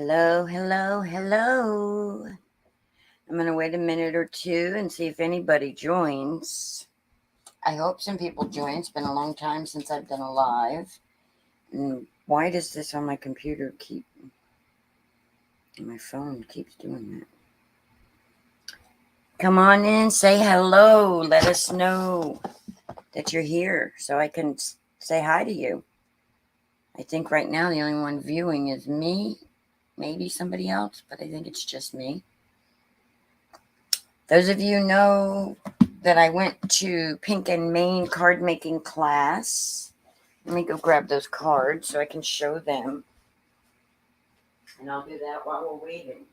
Hello, hello, hello. I'm going to wait a minute or two and see if anybody joins. I hope some people join. It's been a long time since I've done a live. And why does this on my computer my phone keeps doing that? Come on in, say hello. Let us know that you're here so I can say hi to you. I think right now the only one viewing is me, maybe somebody else, but I think it's just me. Those of you know that I went to Pink and Main card making class. Let me go grab those cards so I can show them. And I'll do that while we're waiting.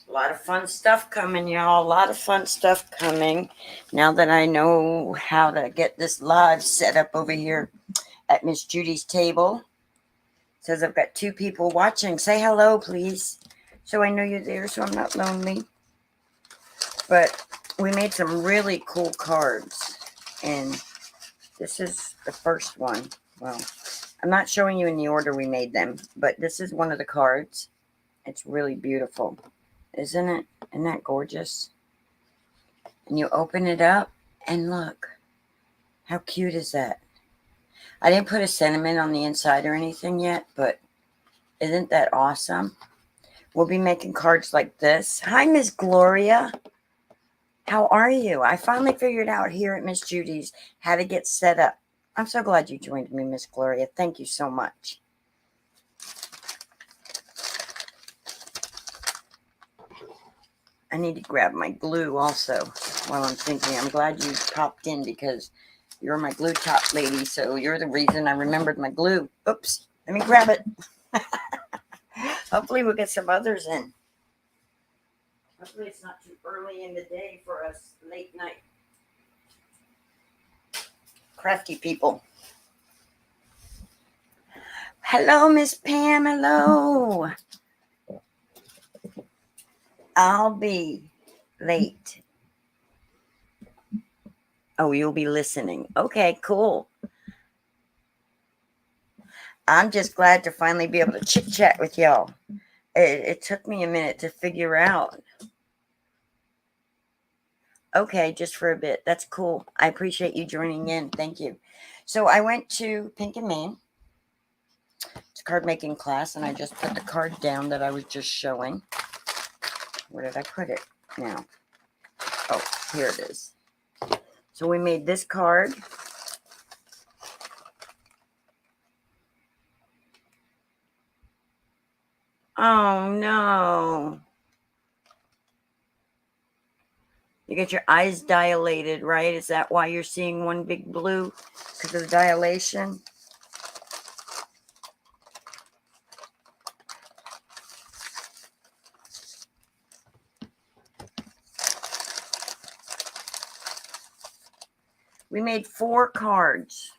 A lot of fun stuff coming, y'all. A lot of fun stuff coming. Now that I know how to get this live set up over here at Miss Judy's table. It says I've got 2 people watching. Say hello, please. So I know you're there so I'm not lonely. But we made some really cool cards. And this is the first one. Well, I'm not showing you in the order we made them. But this is one of the cards. It's really beautiful. Isn't it? Isn't that gorgeous? And you open it up and look. How cute is that? I didn't put a sentiment on the inside or anything yet, but isn't that awesome? We'll be making cards like this. Hi, Miss Gloria. How are you? I finally figured out here at Miss Judy's how to get set up. I'm so glad you joined me, Miss Gloria. Thank you so much. I need to grab my glue also while I'm thinking. I'm glad you popped in because you're my glue top lady, so you're the reason I remembered my glue. Oops, let me grab it. Hopefully we'll get some others in. Hopefully it's not too early in the day for us late night crafty people. Hello, Miss Pam. Hello. I'll be late. Oh, you'll be listening. Okay, cool. I'm just glad to finally be able to chit chat with y'all. It took me a minute to figure out. Okay, just for a bit. That's cool. I appreciate you joining in. Thank you. So I went to Pink and Main. It's a card making class, and I just put the card down that I was just showing. Where did I put it now? Oh, here it is. So we made this card. Oh, no. You get your eyes dilated, right? Is that why you're seeing one big blue? Because of the dilation? We made 4 cards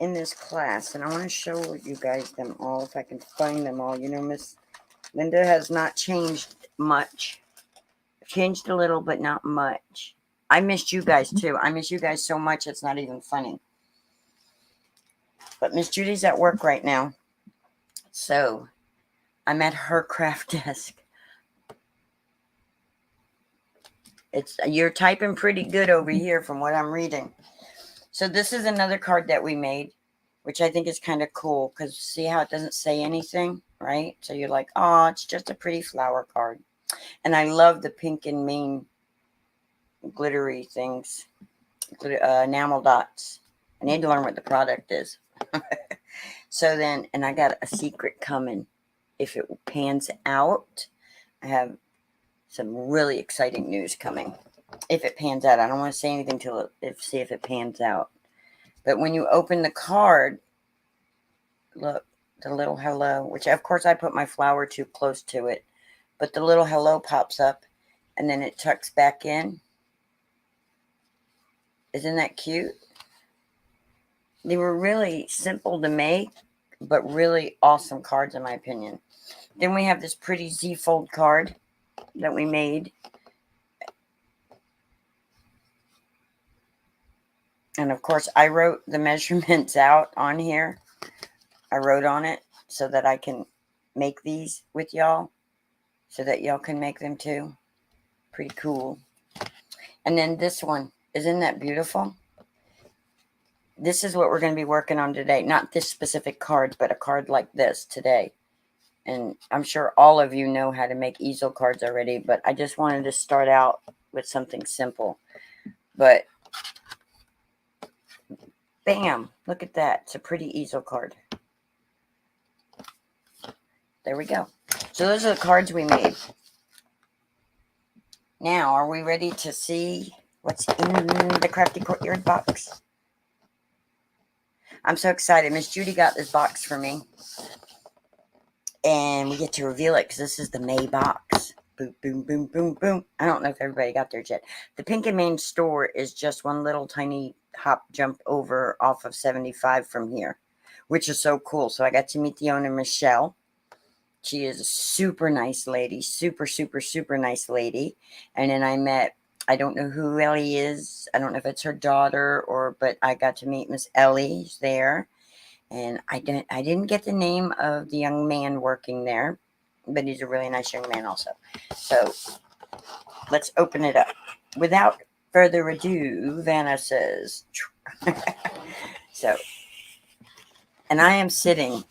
in this class, and I want to show you guys them all if I can find them all. You know, Miss Linda has not changed much. Changed a little, but not much. I missed you guys too. I miss you guys so much it's not even funny. But Miss Judy's at work right now, so I'm at her craft desk. You're typing pretty good over here from what I'm reading. So this is another card that we made, which I think is kind of cool because see how it doesn't say anything, right? So you're like, oh, it's just a pretty flower card. And I love the Pink and Main glittery things, enamel dots. I need to learn what the product is. So then, and I got a secret coming. If it pans out, I have some really exciting news coming. If it pans out, I don't want to say anything till see if it pans out. But when you open the card, look, the little hello, which of course I put my flower too close to it, but the little hello pops up and then it tucks back in. Isn't that cute? They were really simple to make, but really awesome cards in my opinion. Then we have this pretty Z fold card that we made. And of course, I wrote the measurements out on here. I wrote on it so that I can make these with y'all, so that y'all can make them too. Pretty cool. And then this one, isn't that beautiful? This is what we're going to be working on today. Not this specific card, but a card like this today. And I'm sure all of you know how to make easel cards already, but I just wanted to start out with something simple. But bam, look at that. It's a pretty easel card. There we go. So those are the cards we made. Now, are we ready to see what's in the Crafty Courtyard box? I'm so excited. Miss Judy got this box for me. And we get to reveal it because this is the May box. Boom, boom, boom, boom, boom. I don't know if everybody got theirs yet. The Pink and Main store is just one little tiny hop jump over off of 75 from here, which is so cool. So I got to meet the owner, Michelle. She is a super nice lady. Super, super, super nice lady. And then I met, I don't know who Ellie is. I don't know if it's her daughter but I got to meet Miss Ellie there. And I didn't get the name of the young man working there, but he's a really nice young man also. So let's open it up. Without further ado, Vanna says, so, and I am sitting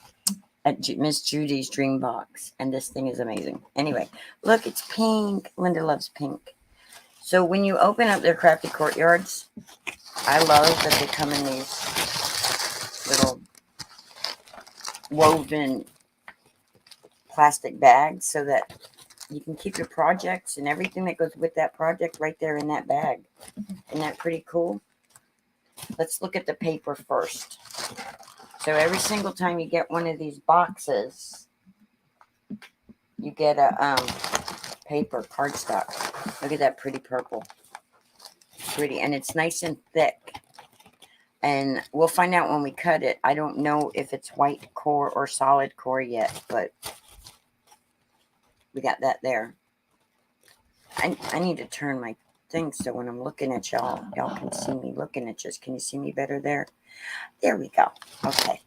at Miss Judy's dream box, and this thing is amazing. Anyway, look, it's pink. Linda loves pink. So when you open up their Crafty Courtyards, I love that they come in these little woven plastic bags so that you can keep your projects and everything that goes with that project right there in that bag. Isn't that pretty cool? Let's look at the paper first. So every single time you get one of these boxes, you get a paper cardstock. Look at that pretty purple. Pretty, and it's nice and thick. And we'll find out when we cut it. I don't know if it's white core or solid core yet, but we got that there. I need to turn my thing so when I'm looking at y'all can see me looking at you. Can you see me better there? There we go. Okay.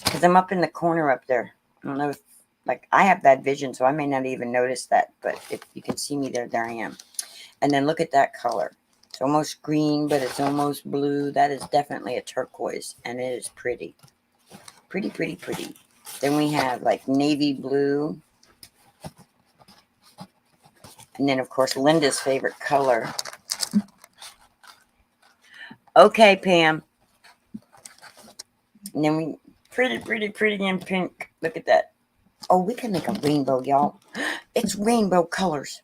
Because I'm up in the corner up there. I don't know if, like, I have bad vision, so I may not even notice that. But if you can see me there I am. And then look at that color. It's almost green, but it's almost blue. That is definitely a turquoise, and it is pretty. Pretty, pretty, pretty. Then we have, like, navy blue. And then, of course, Linda's favorite color. Okay, Pam. And then we, pretty, pretty, pretty in pink. Look at that. Oh, we can make a rainbow, y'all. It's rainbow colors.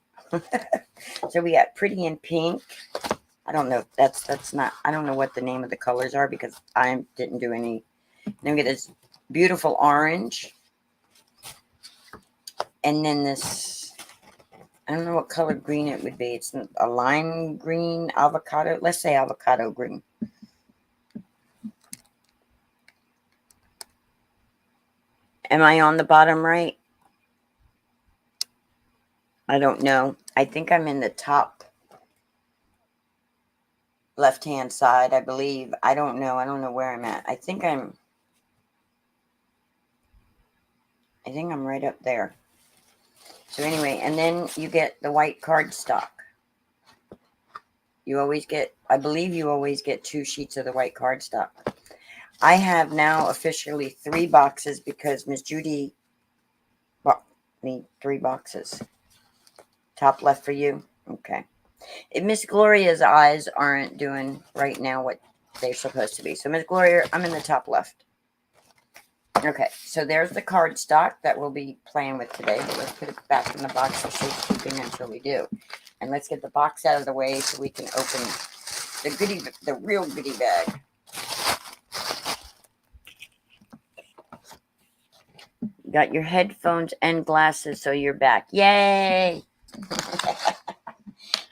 So we got pretty in pink. I don't know. That's not, I don't know what the name of the colors are because I didn't do any. Then we get this beautiful orange. And then this, I don't know what color green it would be. It's a lime green, avocado. Let's say avocado green. Am I on the bottom right? I don't know. I think I'm in the top left-hand side, I believe. I don't know. I don't know where I'm at. I think I'm right up there. So anyway, and then you get the white cardstock. You always get, I believe you always get 2 sheets of the white cardstock. I have now officially 3 boxes because Miss Judy bought me 3 boxes. Top left for you. Okay. Miss Gloria's eyes aren't doing right now what they're supposed to be. So Miss Gloria, I'm in the top left. Okay, so there's the cardstock that we'll be playing with today. But let's put it back in the box for safekeeping until we do. And let's get the box out of the way so we can open the real goodie bag. You got your headphones and glasses, so you're back. Yay!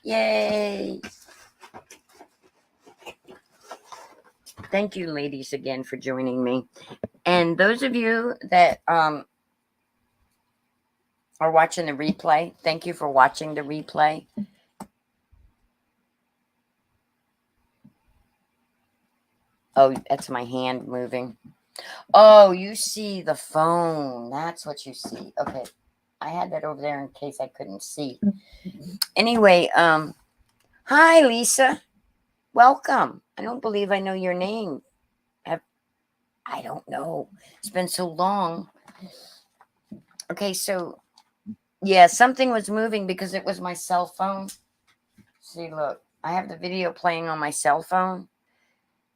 Yay! Thank you, ladies, again for joining me. And those of you that are watching the replay, thank you for watching the replay. Oh, that's my hand moving. Oh, you see the phone. That's what you see. Okay. I had that over there in case I couldn't see. Anyway, hi Lisa. Welcome. I don't believe I know your name. I don't know. It's been so long. Okay, so yeah, something was moving because it was my cell phone. See, look, I have the video playing on my cell phone,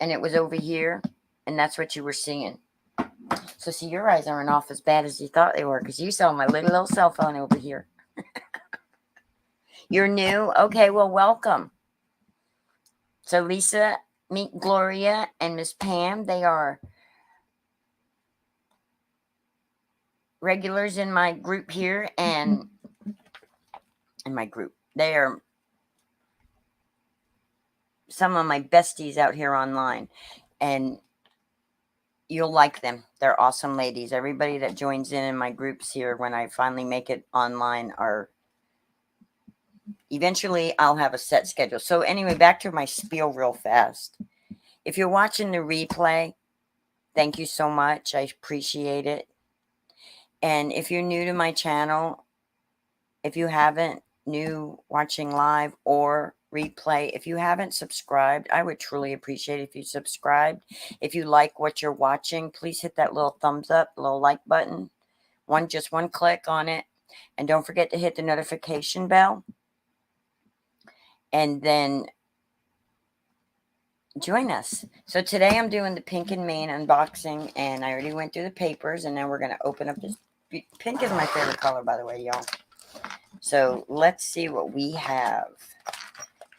and it was over here, and that's what you were seeing. So, see, your eyes aren't off as bad as you thought they were because you saw my little cell phone over here. You're new? Okay, well, welcome. So, Lisa, meet Gloria and Miss Pam. They are regulars in my group here, and in my group, they are some of my besties out here online, and you'll like them. They're awesome ladies. Everybody that joins in my groups here when I finally make it online are eventually I'll have a set schedule. So anyway, back to my spiel real fast. If you're watching the replay, thank you so much. I appreciate it. And if you're new to my channel, if you haven't, new watching live or replay, if you haven't subscribed, I would truly appreciate it if you subscribed. If you like what you're watching, please hit that little thumbs up, little like button. Just one click on it. And don't forget to hit the notification bell. And then join us. So today I'm doing the Pink and Main unboxing, and I already went through the papers, and now we're going to open up this. Pink is my favorite color, by the way, y'all. So let's see what we have.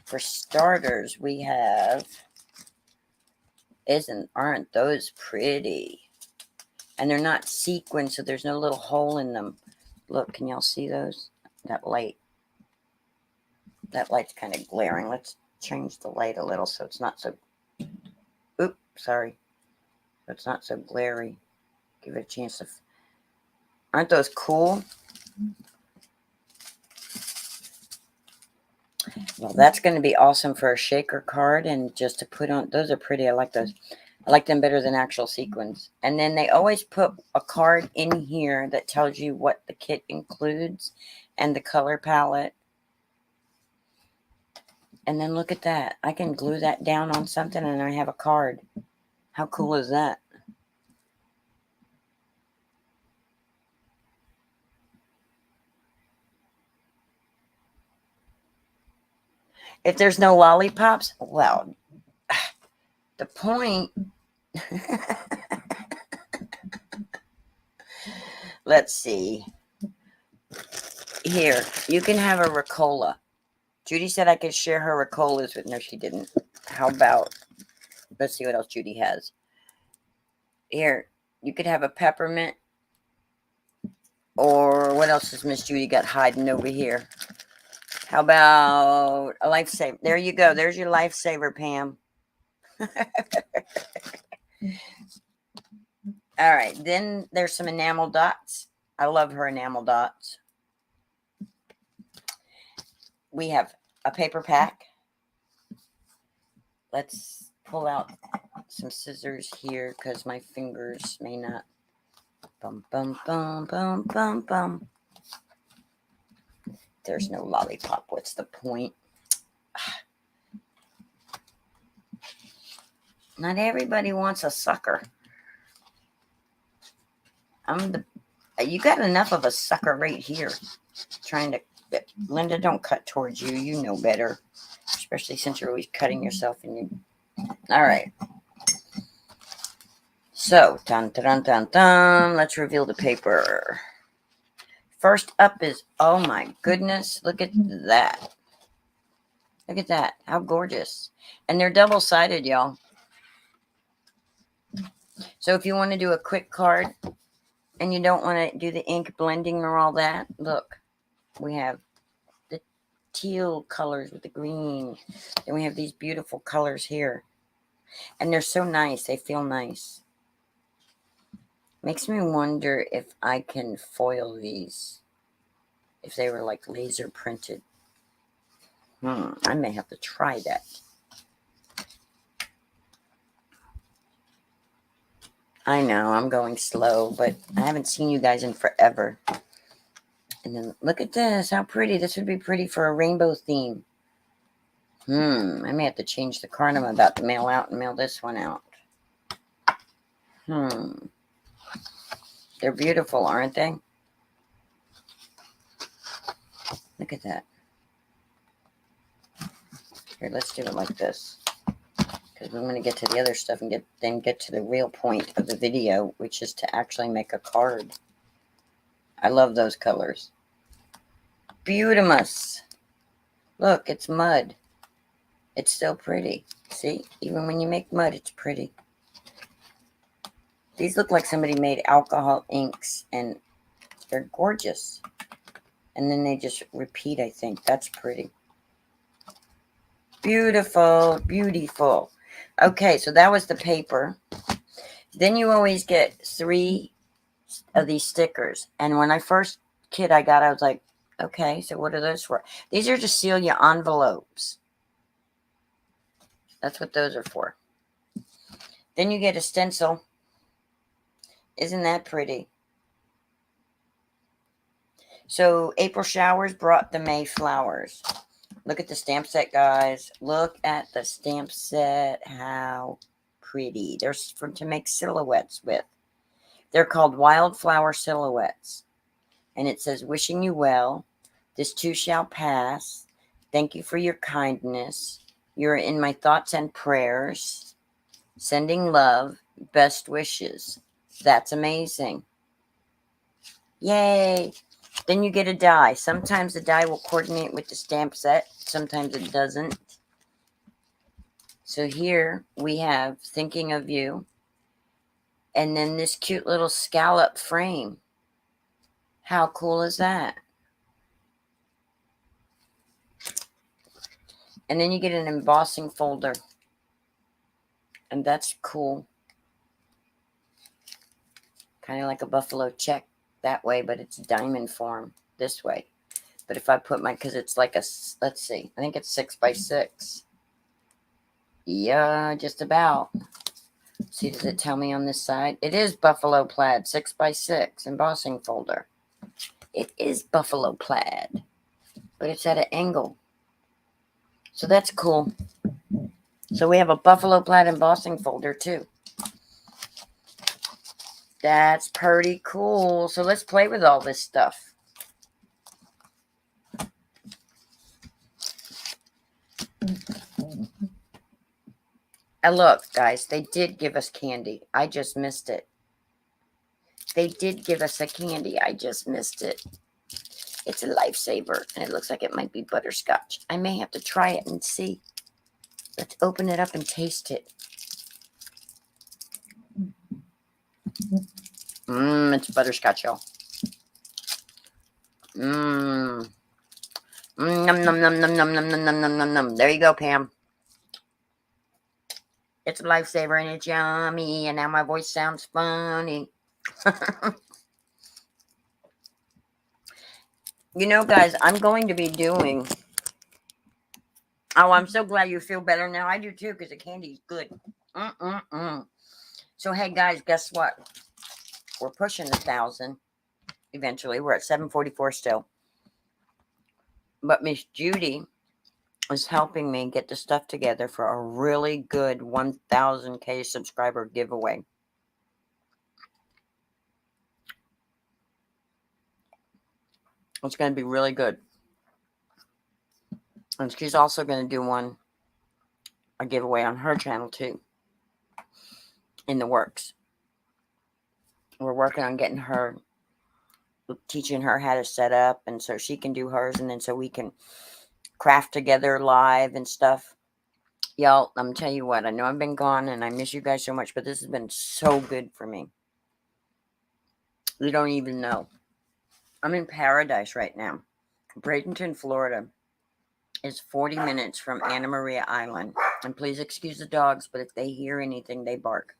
For starters, we have, aren't those pretty? And they're not sequined, so there's no little hole in them. Look, can y'all see those? That light's kind of glaring. Let's change the light a little so it's not so, oops, sorry. So it's not so glary. Give it a chance to, aren't those cool? Well, that's going to be awesome for a shaker card and just to put on. Those are pretty. I like those. I like them better than actual sequins. And then they always put a card in here that tells you what the kit includes and the color palette. And then look at that. I can glue that down on something and I have a card. How cool is that? If there's no lollipops, well, the point. Let's see. Here, you can have a Ricola. Judy said I could share her Ricolas with. No, she didn't. How about, let's see what else Judy has. Here, you could have a peppermint. Or what else has Miss Judy got hiding over here? How about a lifesaver? There you go. There's your lifesaver, Pam. All right. Then there's some enamel dots. I love her enamel dots. We have a paper pack. Let's pull out some scissors here because my fingers may not. Bum, bum, bum, bum, bum, bum. There's no lollipop. What's the point? Not everybody wants a sucker. You got enough of a sucker right here. Trying to, Linda, don't cut towards you. You know better. Especially since you're always cutting yourself. All right. So, dun, dun, dun, dun. Let's reveal the paper. First up is, oh my goodness, look at that. Look at that. How gorgeous. And they're double-sided, y'all. So if you want to do a quick card and you don't want to do the ink blending or all that, look. We have the teal colors with the green. Then we have these beautiful colors here. And they're so nice. They feel nice. Makes me wonder if I can foil these. If they were like laser printed. I may have to try that. I know I'm going slow, but I haven't seen you guys in forever. And then look at this. How pretty. This would be pretty for a rainbow theme. I may have to change the card I'm about to mail out and mail this one out. They're beautiful, aren't they? Look at that. Here, let's do it like this. Because we want to get to the other stuff and get to the real point of the video, which is to actually make a card. I love those colors. Beautimus. Look, it's mud. It's still pretty. See? Even when you make mud, it's pretty. These look like somebody made alcohol inks, and they're gorgeous. And then they just repeat, I think. That's pretty. Beautiful. Beautiful. Okay, so that was the paper. Then you always get 3 of these stickers. And when I first kit I got, I was like, okay, so what are those for? These are to seal your envelopes. That's what those are for. Then you get a stencil. Isn't that pretty? So April showers brought the May flowers. Look at the stamp set, guys. Look at the stamp set. How pretty. They're to make silhouettes with. They're called wildflower silhouettes. And it says, wishing you well. This too shall pass. Thank you for your kindness. You're in my thoughts and prayers. Sending love. Best wishes. That's amazing. Yay. Then you get a die. Sometimes the die will coordinate with the stamp set. Sometimes it doesn't. So here we have Thinking of You. And then this cute little scallop frame. How cool is that? And then you get an embossing folder. And that's cool. Kind of like a buffalo check that way, but it's diamond form this way. But if I put my, because it's like a, let's see, I think it's 6 by 6. Yeah, just about. See, does it tell me on this side? It is buffalo plaid, 6 by 6 embossing folder. It is buffalo plaid, but it's at an angle. So that's cool. So we have a buffalo plaid embossing folder too. That's pretty cool. So let's play with all this stuff. And look, guys, they did give us candy. I just missed it. They did give us a candy. I just missed it. It's a lifesaver, and it looks like it might be butterscotch. I may have to try it and see. Let's open it up and taste it. It's butterscotch, y'all. Nom, nom, nom, nom, nom, nom, nom, nom, nom, nom, nom. There you go, Pam. It's a lifesaver, and it's yummy, and now my voice sounds funny. You know, guys, I'm going to be doing... Oh, I'm so glad you feel better now. I do, too, because the candy's good. So, hey, guys, guess what? We're pushing 1,000 eventually. We're at 744 still. But Miss Judy is helping me get the stuff together for a really good 1,000K subscriber giveaway. It's going to be really good. And she's also going to do a giveaway on her channel too. In the works. We're working on getting her, teaching her how to set up, and so she can do hers, and then so we can craft together live and stuff. Y'all, I'm telling you what, I know I've been gone and I miss you guys so much, but this has been so good for me. You don't even know. I'm in paradise right now. Bradenton, Florida is 40 minutes from Anna Maria Island. And please excuse the dogs, but if they hear anything, they bark.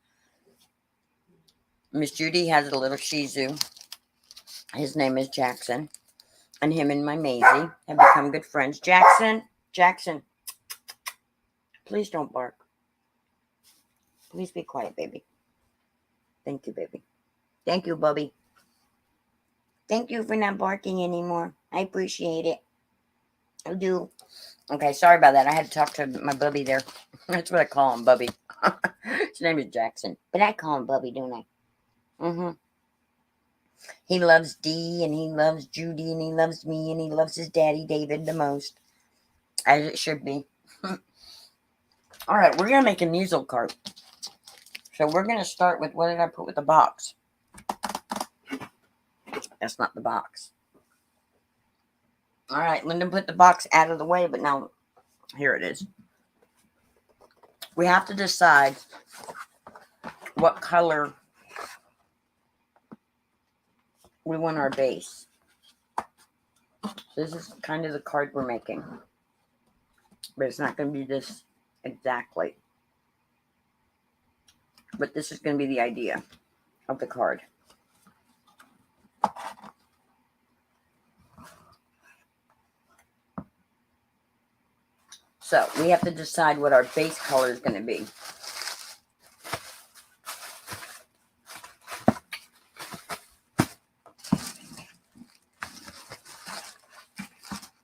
Miss Judy has a little Shih Tzu. His name is Jackson. And him and my Maisie have become good friends. Jackson, please don't bark. Please be quiet, baby. Thank you, baby. Thank you, Bubby. Thank you for not barking anymore. I appreciate it. I do. Okay, sorry about that. I had to talk to my Bubby there. That's what I call him, Bubby. His name is Jackson. But I call him Bubby, don't I? Mm-hmm. He loves Dee, and he loves Judy, and he loves me, and he loves his daddy, David, the most. As it should be. All right, we're going to make a musil cart. So we're going to start with, what did I put with the box? That's not the box. All right, Linda put the box out of the way, but now here it is. We have to decide what color we want our base. So this is kind of the card we're making. But it's not going to be this exactly. But this is going to be the idea of the card. So we have to decide what our base color is going to be.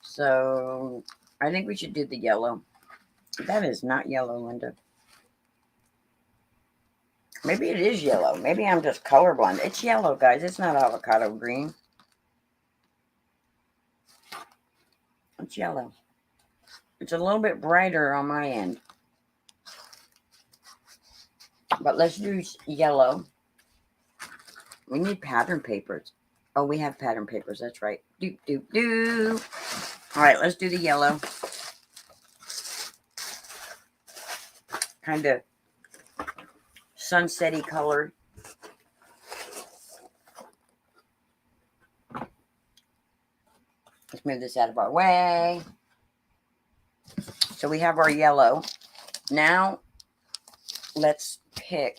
So I think we should do the yellow. That is not yellow, Linda. Maybe it is yellow. Maybe I'm just colorblind. It's yellow, guys. It's not avocado green. It's yellow. It's a little bit brighter on my end. But let's do yellow. We need pattern papers. Oh, we have pattern papers. That's right. Do, do, do. All right, let's do the yellow. Kind of sunset-y color. Let's move this out of our way. So we have our yellow. Now, let's pick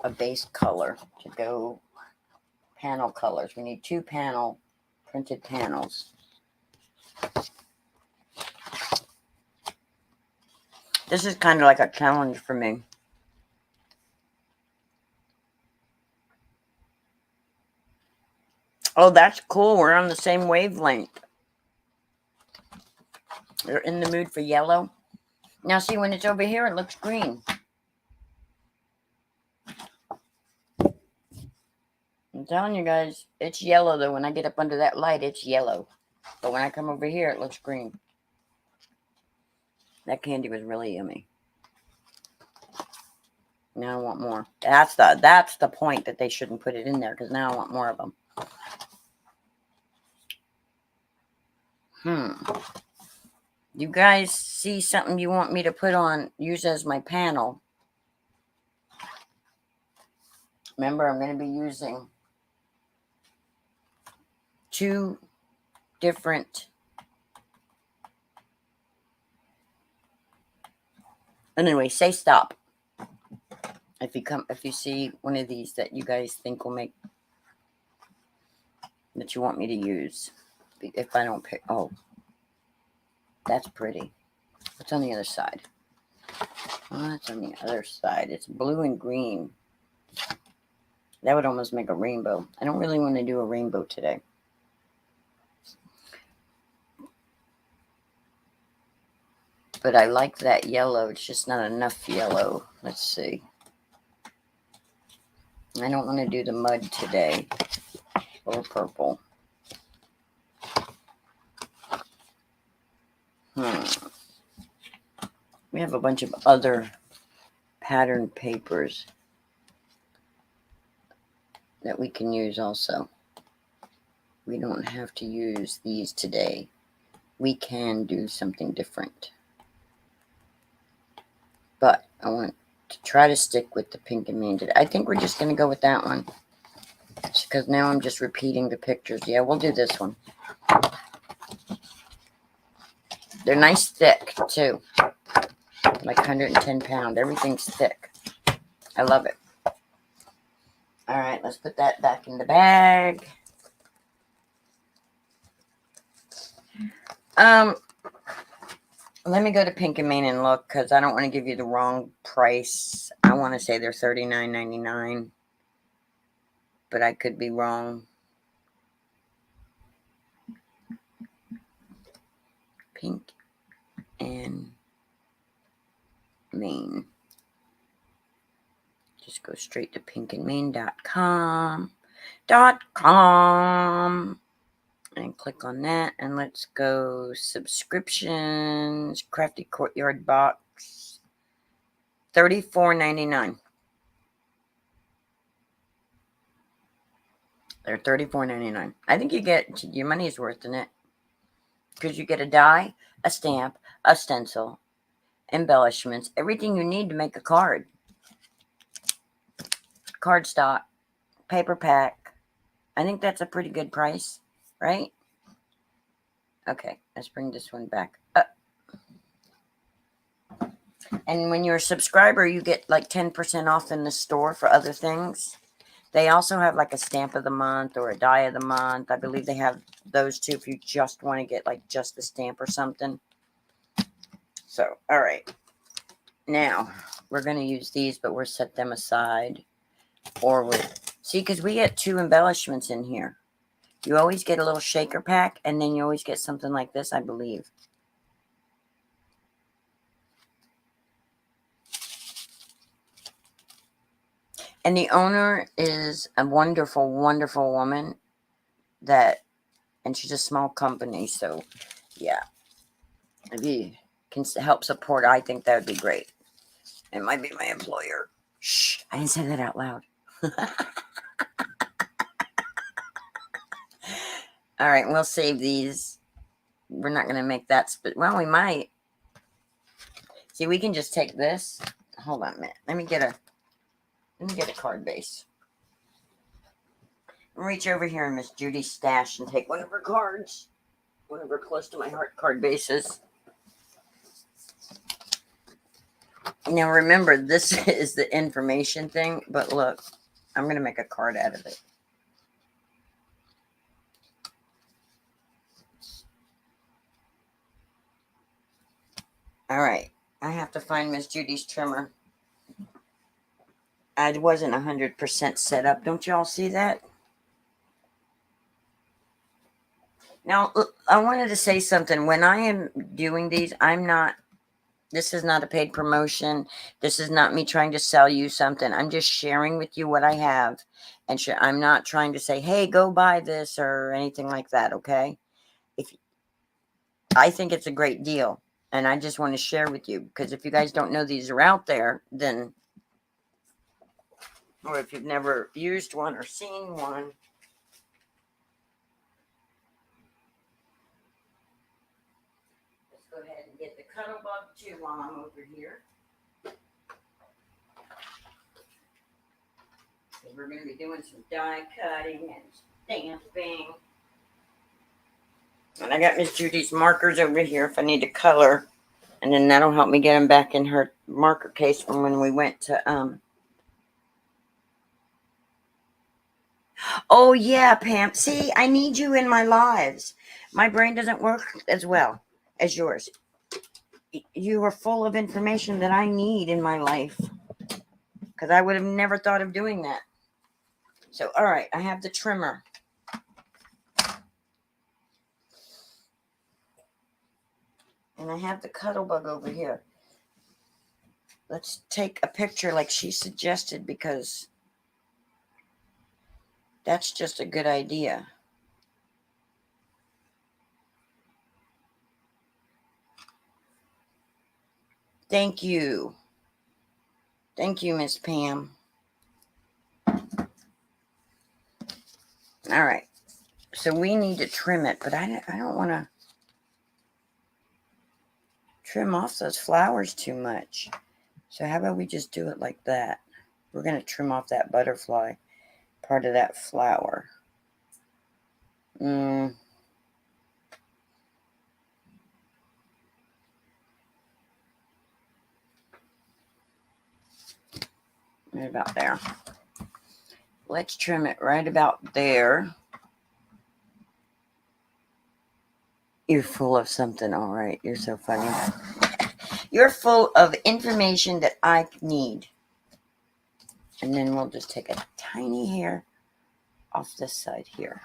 a base color to go panel colors. We need 2 printed panels. This is kind of like a challenge for me. Oh, that's cool. We're on the same wavelength. You're in the mood for yellow. Now, see, when it's over here, it looks green. I'm telling you guys, it's yellow, though. When I get up under that light, it's yellow. But when I come over here, it looks green. That candy was really yummy. Now I want more. That's the point that they shouldn't put it in there, because now I want more of them. You guys see something you want me to put on, use as my panel? Remember, I'm going to be using 2 different. Anyway, say stop. If you see one of these that you guys think will make, that you want me to use. If I don't pick, oh, that's pretty. What's on the other side? Oh, that's on the other side. It's blue and green. That would almost make a rainbow. I don't really want to do a rainbow today. But I like that yellow. It's just not enough yellow. Let's see. I don't want to do the mud today. Or purple. We have a bunch of other pattern papers that we can use also. We don't have to use these today. We can do something different. But I want to try to stick with the pink and mandated. I think we're just going to go with that one. Because now I'm just repeating the pictures. Yeah, we'll do this one. They're nice thick, too. Like 110 pound. Everything's thick. I love it. All right, let's put that back in the bag. Let me go to Pink and Main and look, because I don't want to give you the wrong price. I want to say they're $39.99, but I could be wrong. Pink and Main. Just go straight to pinkandmain.com. And click on that, and let's go subscriptions. Crafty Courtyard box, $34.99. They're $34.99. I think you get your money's worth in it, because you get a die, a stamp, a stencil, embellishments, everything you need to make a card. Cardstock, paper pack. I think that's a pretty good price, right? Okay, let's bring this one back up. And when you're a subscriber, you get like 10% off in the store for other things. They also have like a stamp of the month or a die of the month. I believe they have those too if you just want to get like just the stamp or something. So, all right. Now, we're going to use these, but we'll set them aside. Or we'll... See, because we get 2 embellishments in here. You always get a little shaker pack, and then you always get something like this, I believe. And the owner is a wonderful, wonderful woman and she's a small company, so yeah. If you can help support, I think that would be great. It might be my employer. Shh, I didn't say that out loud. All right, we'll save these. We're not going to make that, well, we might. See, we can just take this. Hold on a minute. Let me get a card base. Reach over here in Miss Judy's stash and take one of her cards. One of her close to my heart card bases. Now remember, this is the information thing, but look, I'm going to make a card out of it. All right, I have to find Miss Judy's trimmer. I wasn't 100% set up. Don't y'all see that? Now, I wanted to say something. When I am doing these, this is not a paid promotion. This is not me trying to sell you something. I'm just sharing with you what I have. And I'm not trying to say, hey, go buy this or anything like that, okay? I think it's a great deal. And I just want to share with you. Because if you guys don't know these are out there, then... Or if you've never used one or seen one... Go ahead and get the cuddle bug too while I'm over here. Because we're going to be doing some die cutting and stamping. And I got Miss Judy's markers over here if I need to color. And then that'll help me get them back in her marker case from when we went to... Oh, yeah, Pam. See, I need you in my lives. My brain doesn't work as well as yours. You are full of information that I need in my life. Because I would have never thought of doing that. So, all right, I have the trimmer. And I have the cuddle bug over here. Let's take a picture like she suggested, because that's just a good idea. Thank you. Thank you, Miss Pam. All right. So we need to trim it, but I don't want to trim off those flowers too much. So how about we just do it like that? We're going to trim off that butterfly part of that flower. Right about there. Let's trim it right about there. You're full of something, all right. You're so funny. You're full of information that I need. And then we'll just take a tiny hair off this side here.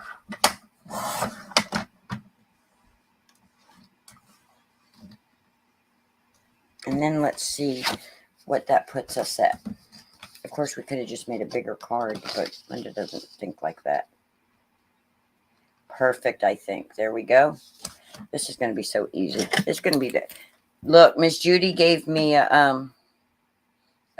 And then let's see what that puts us at. Of course, we could have just made a bigger card, but Linda doesn't think like that. Perfect, I think. There we go. This is going to be so easy. It's going to be that. Look, Miss Judy gave me a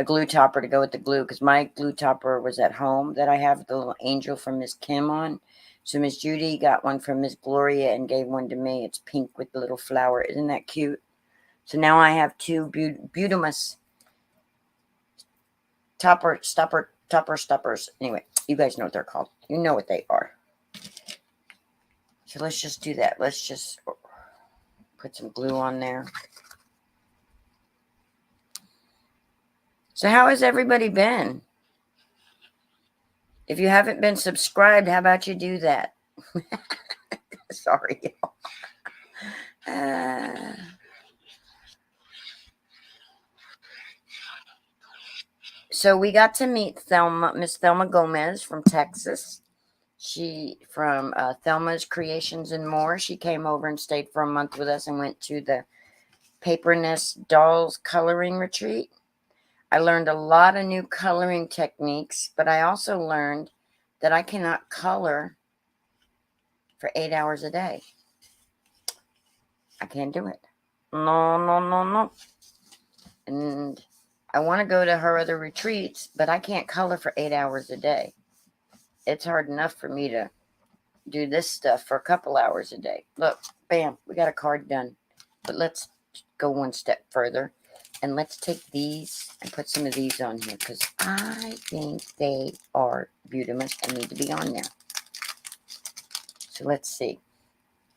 glue topper to go with the glue because my glue topper was at home that I have the little angel from Miss Kim on. So Miss Judy got one from Miss Gloria and gave one to me. It's pink with the little flower. Isn't that cute? So now I have two Beautimus stoppers. Anyway, you guys know what they're called. You know what they are. So let's just do that. Let's just put some glue on there. So how has everybody been? If you haven't been subscribed, how about you do that? Sorry. So we got to meet Miss Thelma Gomez from Texas. She from Thelma's Creations and More. She came over and stayed for a month with us and went to the Paper Nest Dolls Coloring Retreat. I learned a lot of new coloring techniques, but I also learned that I cannot color for 8 hours a day. I can't do it. No. And I want to go to her other retreats, but I can't color for 8 hours a day. It's hard enough for me to do this stuff for a couple hours a day. Look, bam, we got a card done. But let's go one step further. And let's take these and put some of these on here because I think they are beautiful and need to be on there. So let's see.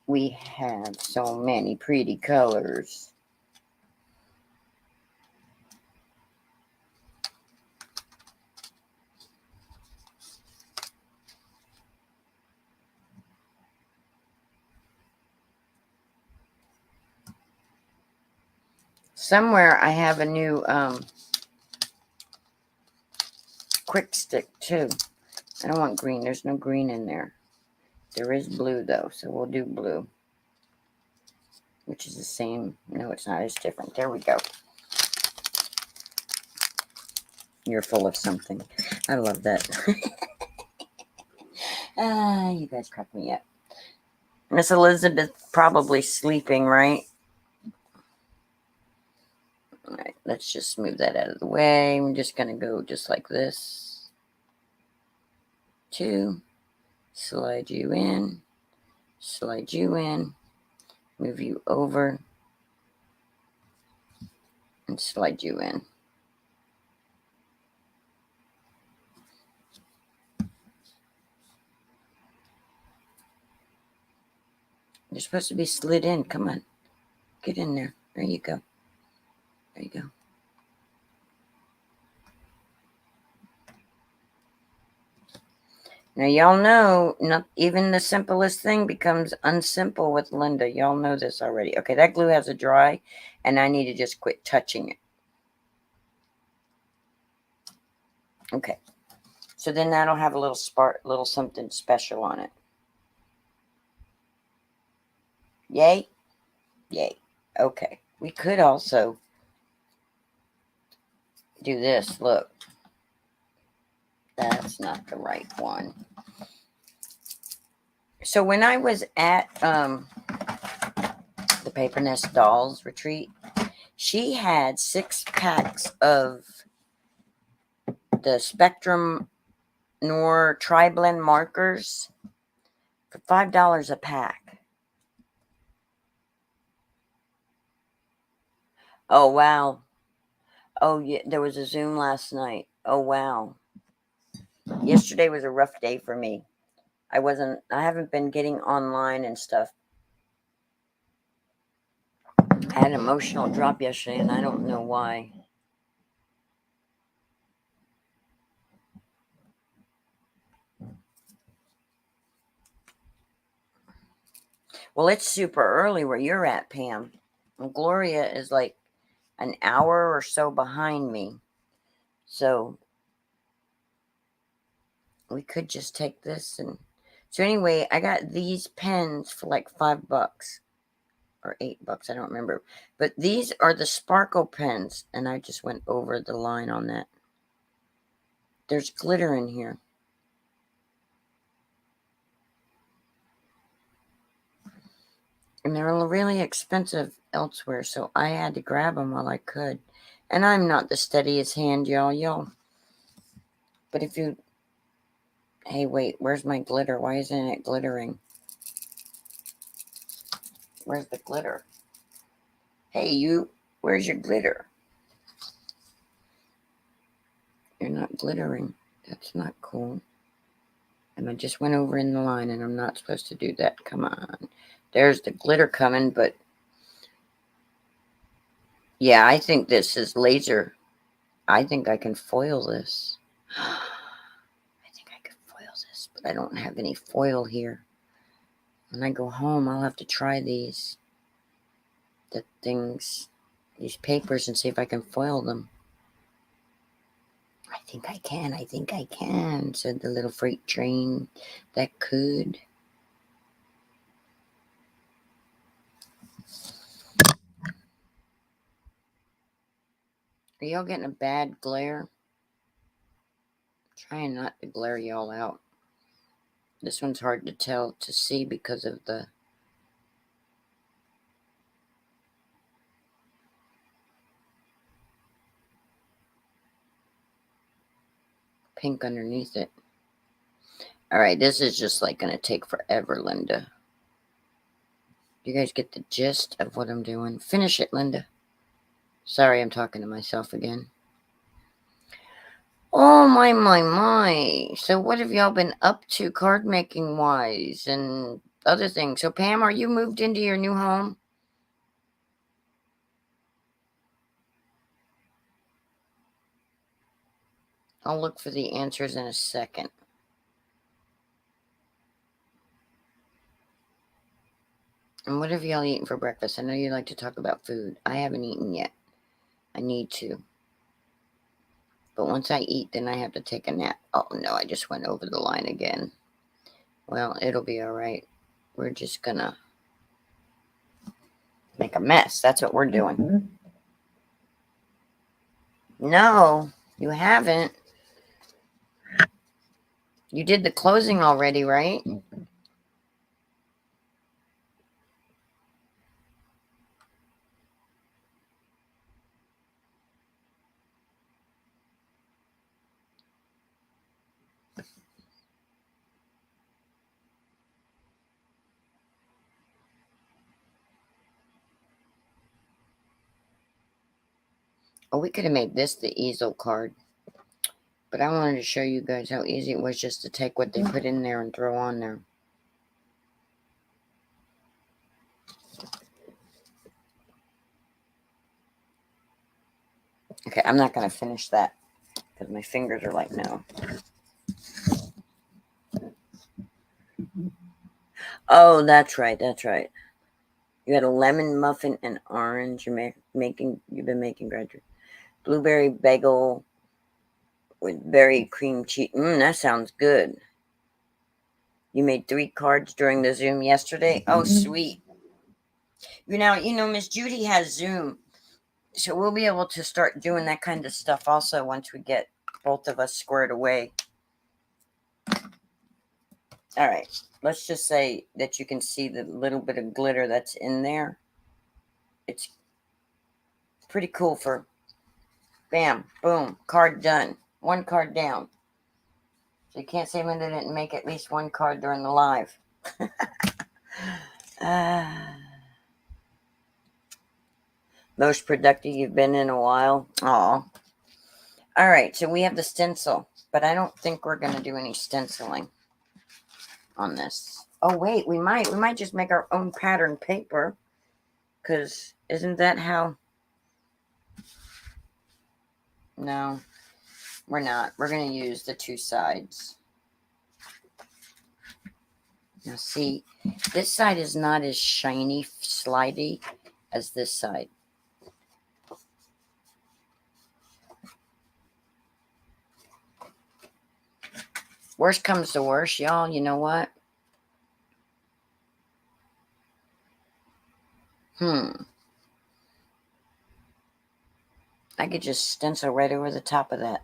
We have so many pretty colors. Somewhere I have a new quick stick too. I don't want green. There's no green in there. There is blue though, so we'll do blue. Which is the same. No, it's not. It's different. There we go. You're full of something. I love that. You guys crack me up. Miss Elizabeth probably sleeping, right? All right, let's just move that out of the way. I'm just going to go just like this. 2. Slide you in. Slide you in. Move you over. And slide you in. You're supposed to be slid in. Come on. Get in there. There you go. There you go. Now, y'all know, not even the simplest thing becomes unsimple with Linda. Y'all know this already. Okay, that glue has to dry, and I need to just quit touching it. Okay. So then that'll have a little spark, little something special on it. Yay? Yay. Okay. We could also do this. Look. That's not the right one. So when I was at the Paper Nest Dolls retreat, she had 6 packs of the Spectrum Noir Tri-Blend markers for $5 a pack. Oh, wow. Oh, yeah, there was a Zoom last night. Oh, wow. Yesterday was a rough day for me. I haven't been getting online and stuff. I had an emotional drop yesterday, and I don't know why. Well, it's super early where you're at, Pam. And Gloria is like an hour or so behind me. So we could just take this and... So anyway, I got these pens for like $5 or $8. I don't remember. But these are the sparkle pens. And I just went over the line on that. There's glitter in here. And they're really expensive elsewhere, so I had to grab them while I could. And I'm not the steadiest hand, y'all. But if you... Hey, wait, where's my glitter? Why isn't it glittering? Where's the glitter? Hey, you, where's your glitter? You're not glittering. That's not cool. And I just went over in the line, and I'm not supposed to do that. Come on. There's the glitter coming, but... Yeah, I think this is laser. I think I can foil this. I think I could foil this, but I don't have any foil here. When I go home, I'll have to try these papers, and see if I can foil them. I think I can, said the little freight train that could. Are y'all getting a bad glare? I'm trying not to glare y'all out. This one's hard to see because of the pink underneath it. All right, this is just like going to take forever, Linda. You guys get the gist of what I'm doing? Finish it, Linda. Sorry, I'm talking to myself again. Oh, my. So what have y'all been up to card making wise and other things? So Pam, are you moved into your new home? I'll look for the answers in a second. And what have y'all eaten for breakfast? I know you like to talk about food. I haven't eaten yet. I need to. But once I eat, then I have to take a nap. Oh, no, I just went over the line again. Well, it'll be all right. We're just going to make a mess. That's what we're doing. No, you haven't. You did the closing already, right? Oh, we could have made this the easel card. But I wanted to show you guys how easy it was just to take what they put in there and throw on there. Okay, I'm not going to finish that because my fingers are like, no. Oh, that's right. You had a lemon muffin and orange. You've been making graduate. Blueberry bagel with berry cream cheese. That sounds good. You made 3 cards during the Zoom yesterday. Oh, sweet. You know, Miss Judy has Zoom. So we'll be able to start doing that kind of stuff also once we get both of us squared away. All right. Let's just say that you can see the little bit of glitter that's in there. It's pretty cool for bam, boom, card done. 1 card down. So you can't say Linda didn't make at least 1 card during the live. Most productive you've been in a while. Aw. All right, so we have the stencil, but I don't think we're going to do any stenciling on this. Oh, wait, we might just make our own pattern paper, because isn't that how... No, we're not. We're going to use the 2 sides. Now, see, this side is not as shiny, slidey as this side. Worst comes to worst, y'all. You know what? I could just stencil right over the top of that.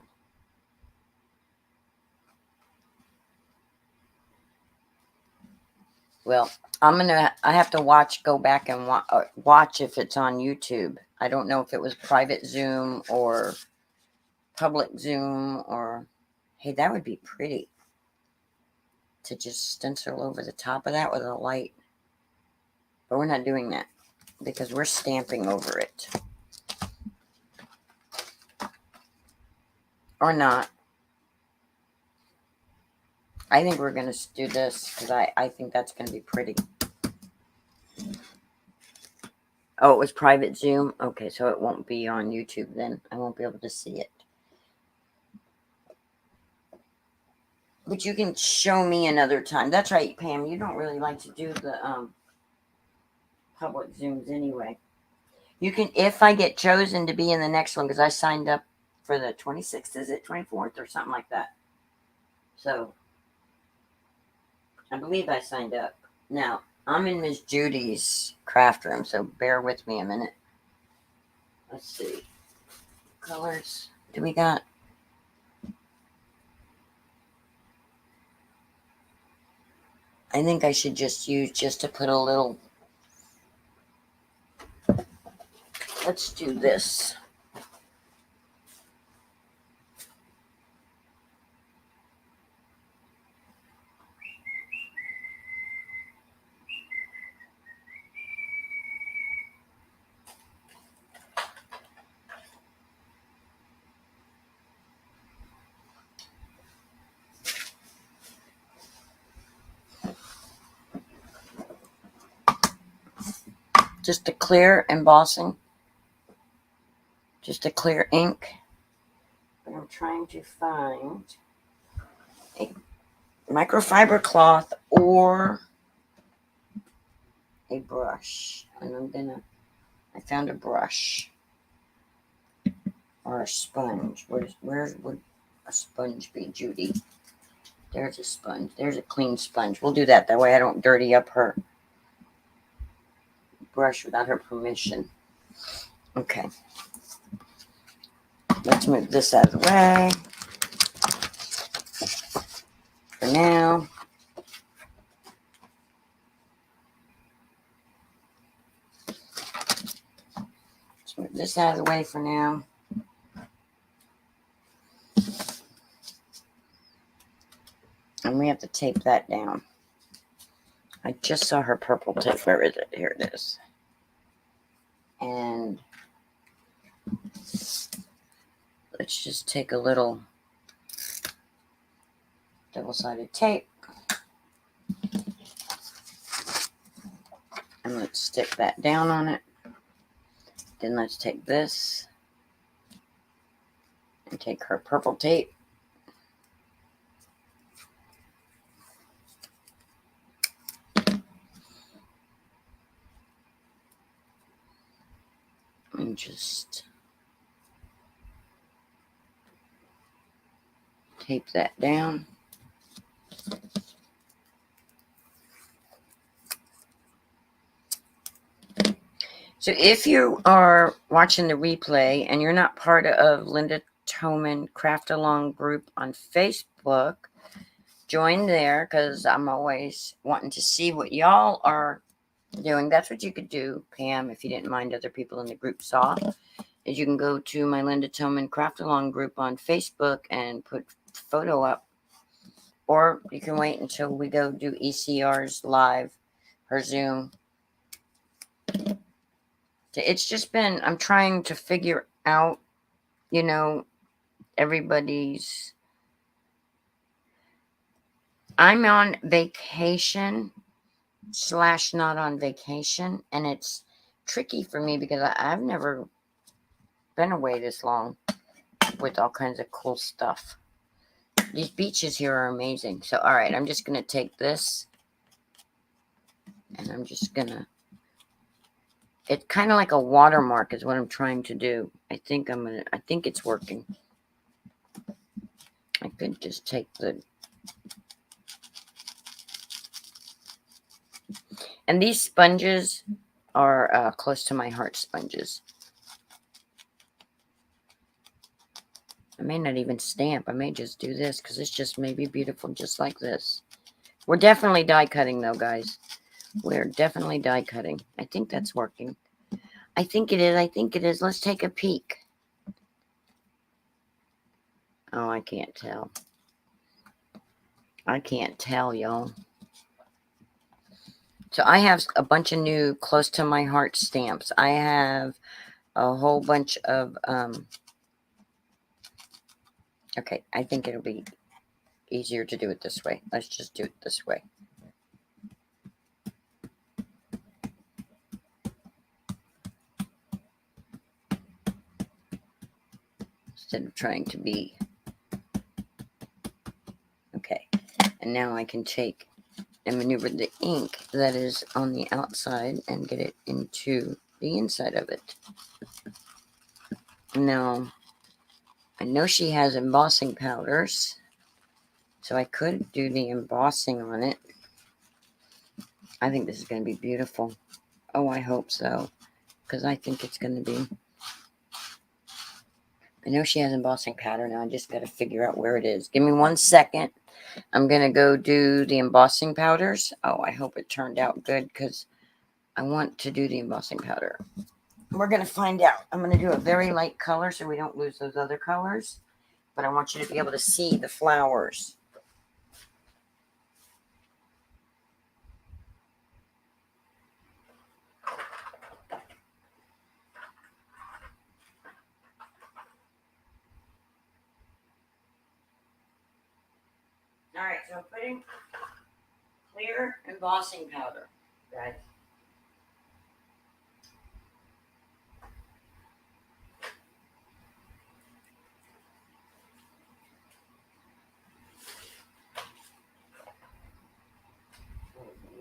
Well, I have to go back and watch if it's on YouTube. I don't know if it was private Zoom or public Zoom or, hey, that would be pretty to just stencil over the top of that with a light. But we're not doing that because we're stamping over it. Or not. I think we're going to do this because I think that's going to be pretty. Oh, it was private Zoom? Okay, so it won't be on YouTube then. I won't be able to see it. But you can show me another time. That's right, Pam. You don't really like to do the public Zooms anyway. You can, if I get chosen to be in the next one, because I signed up for the 26th, is it 24th or something like that? So, I believe I signed up. Now, I'm in Miss Judy's craft room, so bear with me a minute. Let's see. Colors. Do we got? I think I should just to put a little. Let's do this. Just a clear embossing. Just a clear ink. But I'm trying to find a microfiber cloth or a brush. And I found a brush. Or a sponge. Where would a sponge be, Judy? There's a sponge. There's a clean sponge. We'll do that. That way I don't dirty up her brush without her permission. Okay. Let's move this out of the way. For now. Let's move this out of the way for now. And we have to tape that down. I just saw her purple tape. Where is it? Here it is. And let's just take a little double-sided tape. And let's stick that down on it. Then let's take this and take her purple tape. And just tape that down. So if you are watching the replay and you're not part of Linda Toman Craft Along group on Facebook, join there because I'm always wanting to see what y'all are doing. That's what you could do, Pam, if you didn't mind other people in the group saw, is you can go to my Linda Toman Craft Along group on Facebook and put photo up. Or you can wait until we go do ECR's live, her Zoom. It's just been, I'm trying to figure out, everybody's. I'm on vacation / not on vacation. And it's tricky for me because I've never been away this long with all kinds of cool stuff. These beaches here are amazing. So, all right, I'm just going to take this and I'm just going to, it's kind of like a watermark is what I'm trying to do. I think it's working. I could just take the And these sponges are close to my heart sponges. I may not even stamp. I may just do this because it's just maybe beautiful just like this. We're definitely die cutting though, guys. We're definitely die cutting. I think that's working. I think it is. I think it is. Let's take a peek. Oh, I can't tell. I can't tell, y'all. So I have a bunch of new close to my heart stamps. I have a whole bunch of, okay, I think it'll be easier to do it this way. Let's just do it this way. Instead of trying to be, okay. And now I can take and maneuver the ink that is on the outside and get it into the inside of it. Now, I know she has embossing powders, so I could do the embossing on it. I think this is going to be beautiful. Oh, I hope so, because I think it's going to be. I know she has embossing powder now. I just got to figure out where it is. Give me 1 second. I'm going to go do the embossing powders. Oh, I hope it turned out good because I want to do the embossing powder. We're going to find out. I'm going to do a very light color so we don't lose those other colors. But I want you to be able to see the flowers. All right, so I'm putting clear embossing powder, guys.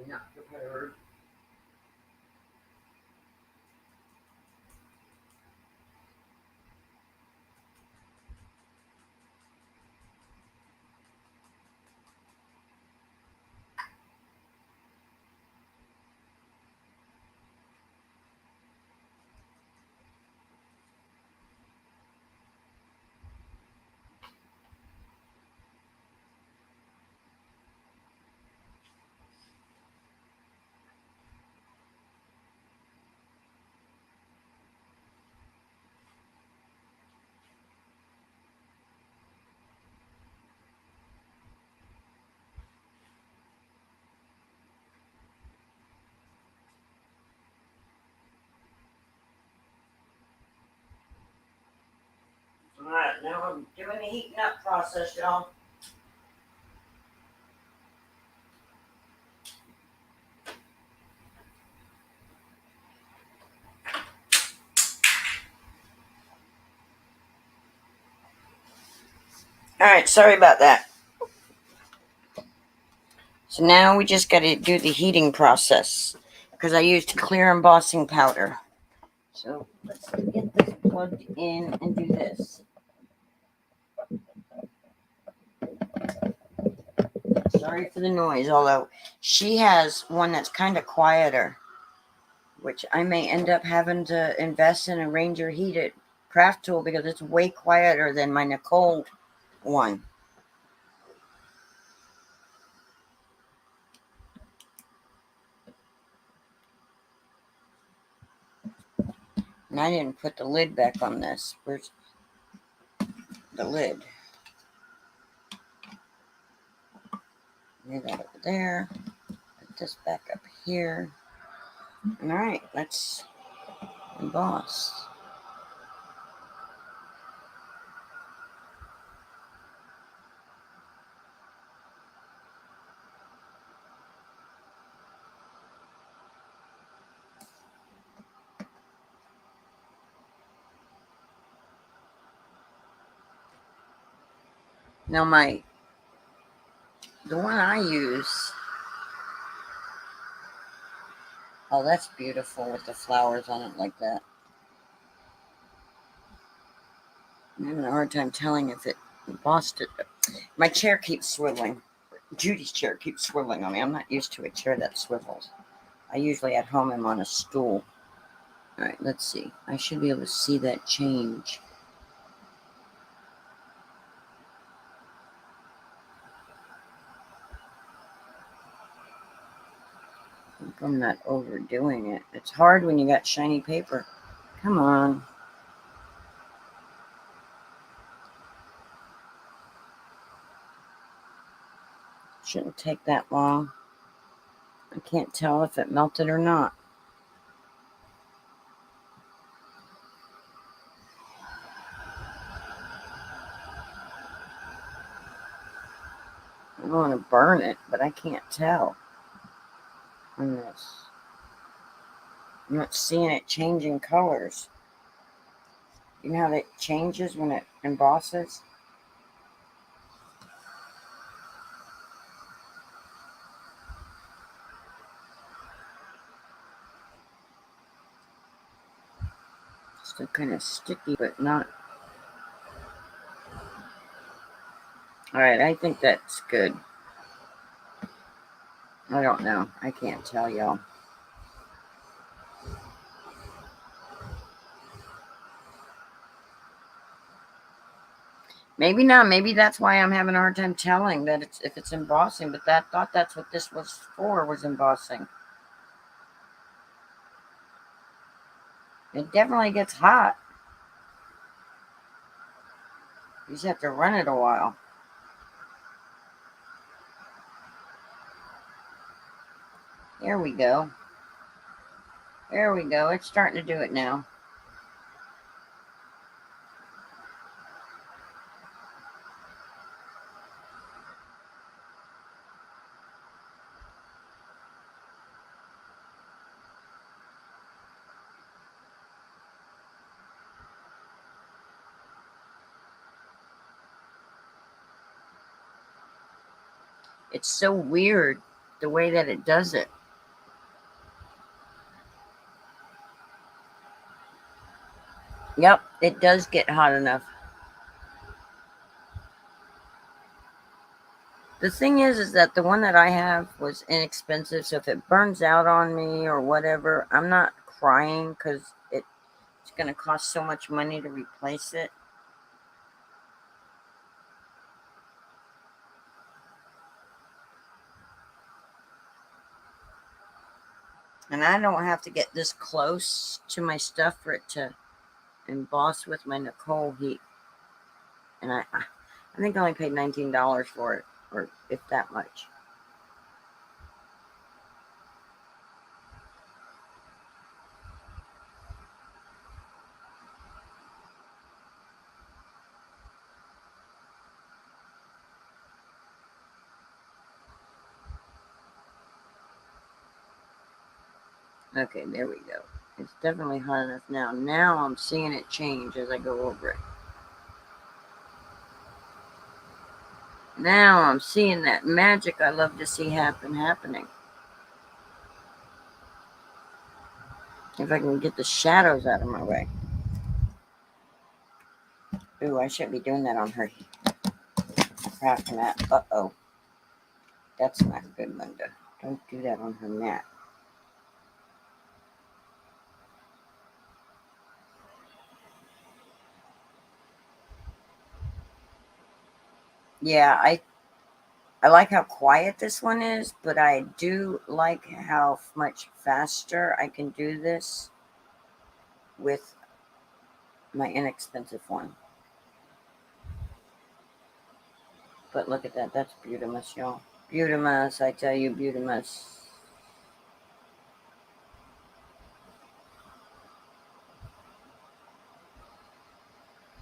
Not prepared. All right, now I'm doing the heating up process, y'all. All right, sorry about that. So now we just got to do the heating process because I used clear embossing powder. So let's get this plugged in and do this. Sorry for the noise, although she has one that's kind of quieter, which I may end up having to invest in a Ranger heated craft tool because it's way quieter than my Nicole one. And I didn't put the lid back on this. Where's the lid? Move that over there. Put this back up here. All right, let's emboss. Now the one I use, oh, that's beautiful with the flowers on it like that. I'm having a hard time telling if it embossed it. My chair keeps swiveling. Judy's chair keeps swiveling on me. I'm not used to a chair that swivels. I usually at home am on a stool. All right, let's see. I should be able to see that change. I think I'm not overdoing it. It's hard when you got shiny paper. Come on. Shouldn't take that long. I can't tell if it melted or not. I don't want to burn it, but I can't tell on this. I'm not seeing it changing colors. You know how that changes when it embosses? Still kind of sticky, but not. Alright, I think that's good. I don't know. I can't tell y'all. Maybe not. Maybe that's why I'm having a hard time telling that it's if it's embossing. But I thought that's what this was for, was embossing. It definitely gets hot. You just have to run it a while. There we go. There we go. It's starting to do it now. It's so weird the way that it does it. Yep, it does get hot enough. The thing is that the one that I have was inexpensive, so if it burns out on me or whatever, I'm not crying because it's going to cost so much money to replace it. And I don't have to get this close to my stuff for it to emboss with my Nicole heat. And I think I only paid $19 for it, or if that much. Okay, there we go. It's definitely hot enough now. Now I'm seeing it change as I go over it. Now I'm seeing that magic I love to see happening. If I can get the shadows out of my way. Ooh, I shouldn't be doing that on her craft mat. Uh-oh. That's not good, Linda. Don't do that on her mat. Yeah, I like how quiet this one is, but I do like how much faster I can do this with my inexpensive one. But look at that. That's beautimous, y'all. Beautimous, I tell you, beautimous.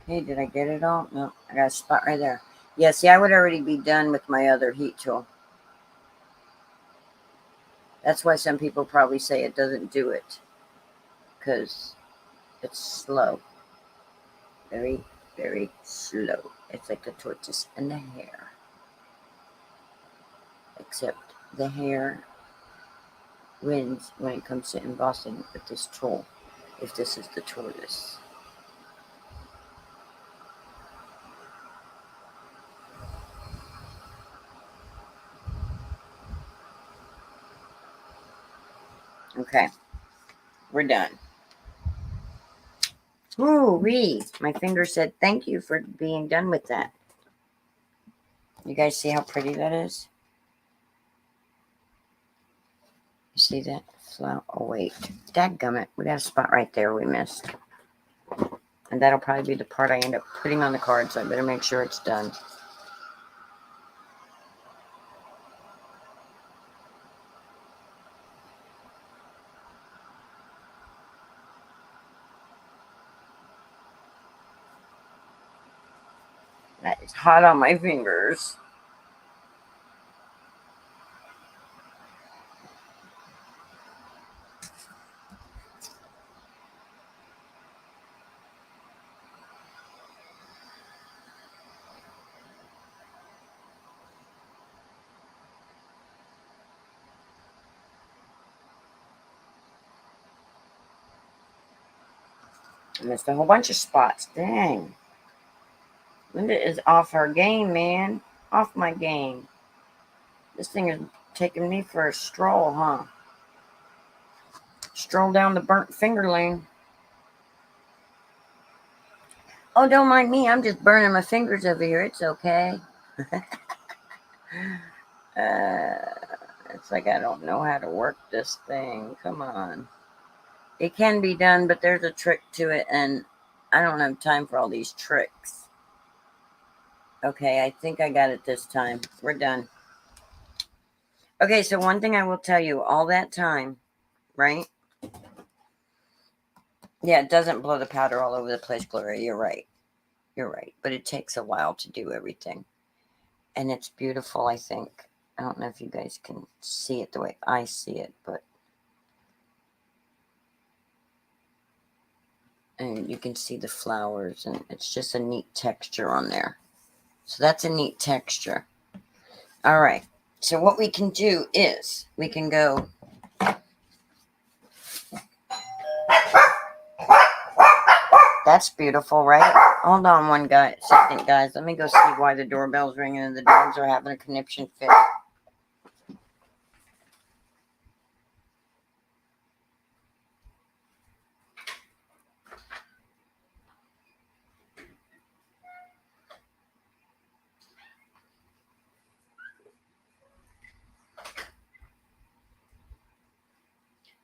Okay, did I get it all? No, I got a spot right there. Yeah, see, I would already be done with my other heat tool. That's why some people probably say it doesn't do it. Because it's slow. Very, very slow. It's like the tortoise and the hare. Except the hare wins when it comes to embossing with this tool. If this is the tortoise. Okay, we're done. Ooh-wee. My finger said thank you for being done with that. You guys see how pretty that is? You see that? Flower. Oh, wait. Dadgummit. We got a spot right there we missed. And that'll probably be the part I end up putting on the card, so I better make sure it's done. That is hot on my fingers. I missed a whole bunch of spots. Dang. Linda is off her game, man. Off my game. This thing is taking me for a stroll, huh? Stroll down the burnt finger lane. Oh, don't mind me. I'm just burning my fingers over here. It's okay. It's like I don't know how to work this thing. Come on. It can be done, but there's a trick to it, and I don't have time for all these tricks. Okay, I think I got it this time. We're done. Okay, so one thing I will tell you, all that time, right? Yeah, it doesn't blow the powder all over the place, Gloria. You're right. You're right. But it takes a while to do everything. And it's beautiful, I think. I don't know if you guys can see it the way I see it, but... And you can see the flowers, and it's just a neat texture on there. So that's a neat texture. All right. So what we can do is we can go... That's beautiful, right? Hold on one second, guys. Let me go see why the doorbell's ringing and the dogs are having a conniption fit.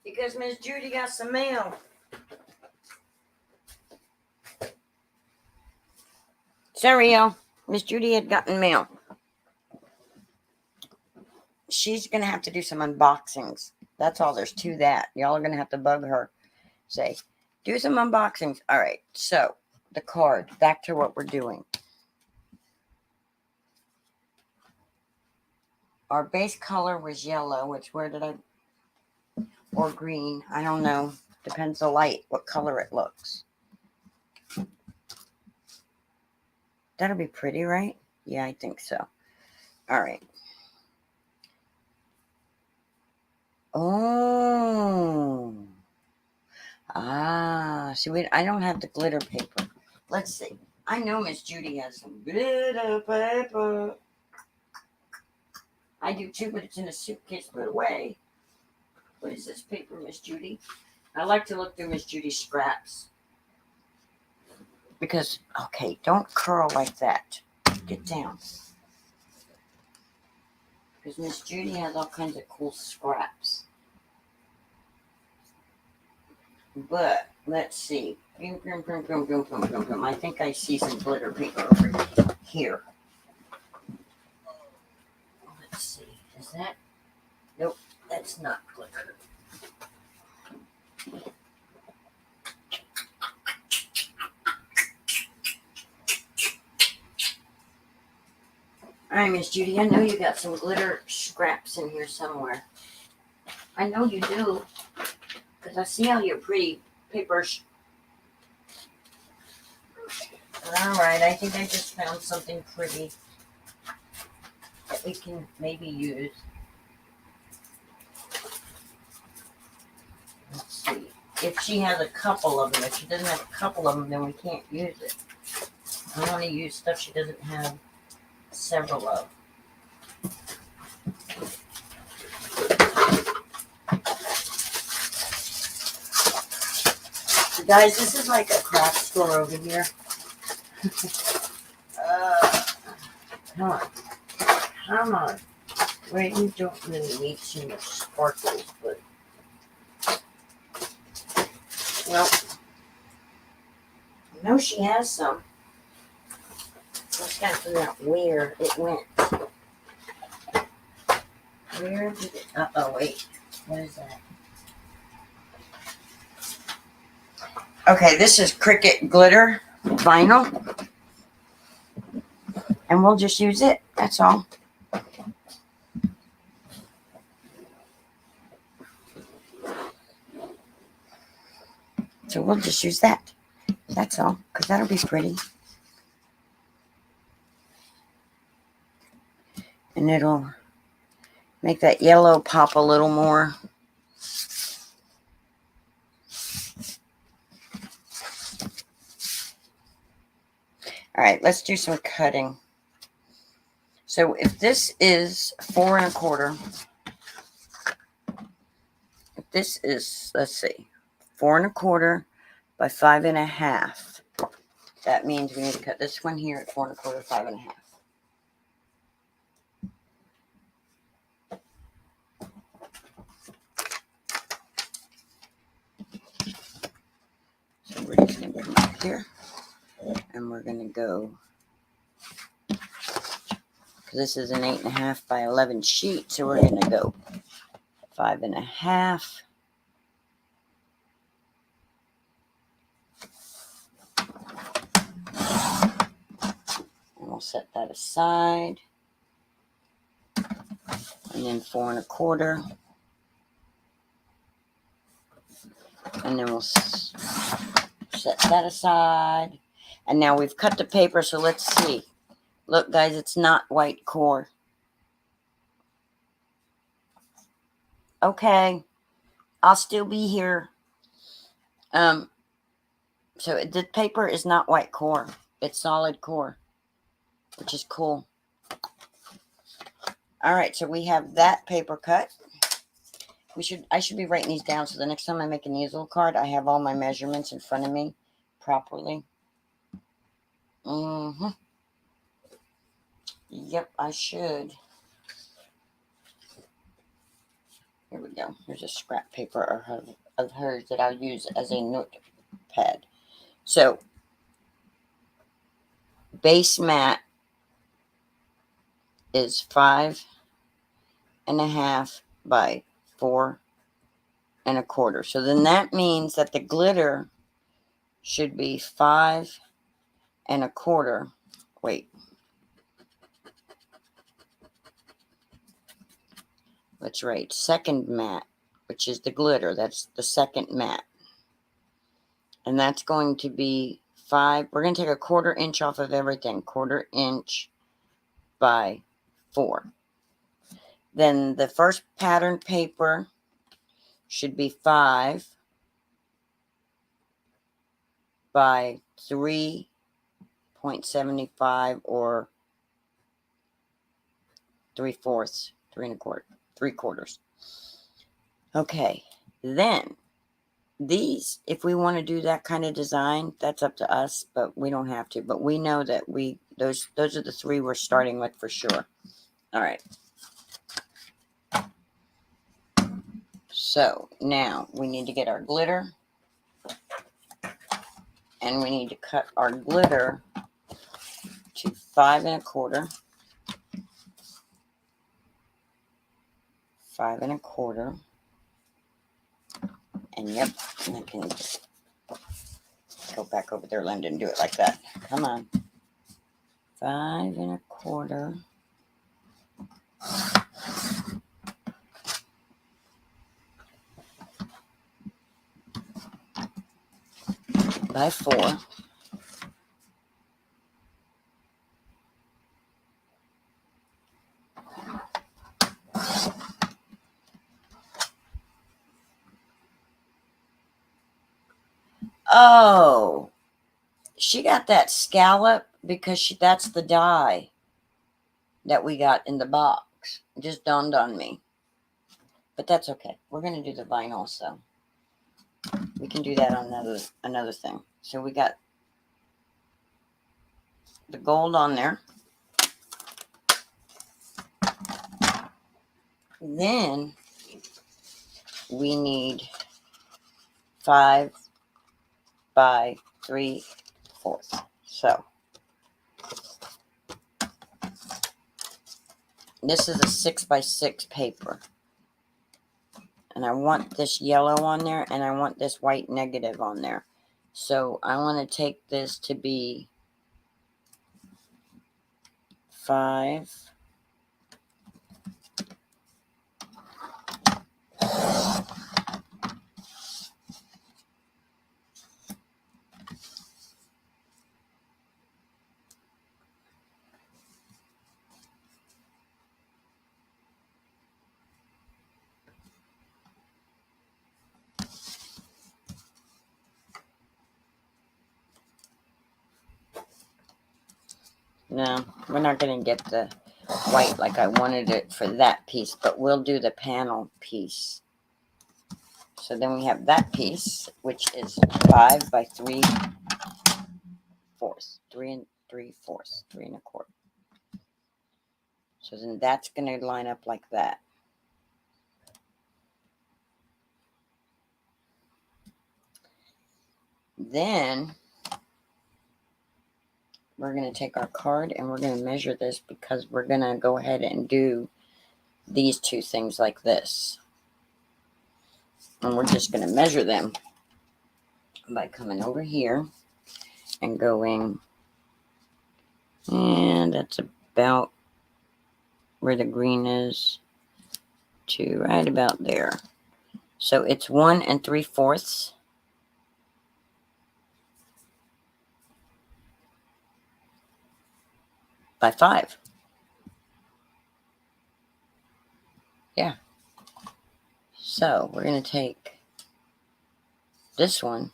Because Miss Judy got some mail. Sorry, y'all. Miss Judy had gotten mail. She's going to have to do some unboxings. That's all there's to that. Y'all are going to have to bug her. Say, do some unboxings. All right. So, the card. Back to what we're doing. Our base color was yellow, which where did I... Or green. I don't know. Depends the light, what color it looks. That'll be pretty, right? Yeah, I think so. All right. Oh. Ah. See, I don't have the glitter paper. Let's see. I know Miss Judy has some glitter paper. I do too, but it's in a suitcase put away. What is this paper, Miss Judy? I like to look through Miss Judy's scraps. Because, okay, don't curl like that. Get down. Because Miss Judy has all kinds of cool scraps. But, let's see. I think I see some glitter paper over here. Let's see. Is that? Nope, that's not glitter. All right, Miss Judy, I know you got some glitter scraps in here somewhere. I know you do, because I see all your pretty papers. All right, I think I just found something pretty that we can maybe use. Let's see. If she has a couple of them. If she doesn't have a couple of them, then we can't use it. I want to use stuff she doesn't have several of. Guys, this is like a craft store over here. Come on. Come on. Well, you don't really need too much sparkles, but... Well, I know she has some. Just gotta figure out where it went. Where did it... Uh-oh, wait. What is that? Okay, this is Cricut glitter vinyl. And we'll just use it. That's all. So we'll just use that. That's all. Because that'll be pretty. And it'll make that yellow pop a little more. All right, let's do some cutting. So if this is 4 1/4, if this is, let's see, 4 1/4 by 5 1/2, that means we need to cut this one here at 4 1/4, 5 1/2. So we're just going to come up here, and we're going to go, because this is an 8 1/2 by 11 sheet, so we're going to go 5 1/2. And we'll set that aside. And then 4 1/4. And then we'll set that aside. And now we've cut the paper, so let's see. Look, guys, it's not white core. Okay. I'll still be here. So the paper is not white core. It's solid core, which is cool. All right, so we have that paper cut. I should be writing these down so the next time I make an easel card, I have all my measurements in front of me properly. Yep, I should. Here we go. Here's a scrap paper of hers that I'll use as a notepad. So, base mat is 5 1/2 by 4 1/4. So then that means that the glitter should be 5 1/4. Wait. Let's write second mat, which is the glitter. That's the second mat. And that's going to be 5. We're going to take a 1/4 inch off of everything. 1/4 inch by 4. Then the first pattern paper should be 5 by 3.75 or 3/4, 3 1/4, 3/4. Okay, then these, if we want to do that kind of design, that's up to us, but we don't have to. But we know that those are the 3 we're starting with for sure. All right. So now we need to get our glitter, and we need to cut our glitter to 5 1/4, 5 1/4, and yep, I can go back over there, Linda, and do it like that. Come on, 5 1/4. By 4. Oh, she got that scallop because that's the die that we got in the box. It just dawned on me. But that's okay. We're going to do the vinyl, so We can do that on another thing. So we got the gold on there. Then we need 5 by 3/4. So this is a 6 by 6 paper. And I want this yellow on there, and I want this white negative on there. So I want to take this to be 5 . No, we're not going to get the white like I wanted it for that piece, but we'll do the panel piece. So then we have that piece, which is 5 by 3/4, 3 3/4, 3 1/4. So then that's going to line up like that. Then we're going to take our card and we're going to measure this, because we're going to go ahead and do these two things like this. And we're just going to measure them by coming over here and going, and that's about where the green is, to right about there. So it's 1 3/4 by 5. Yeah. So we're going to take this one.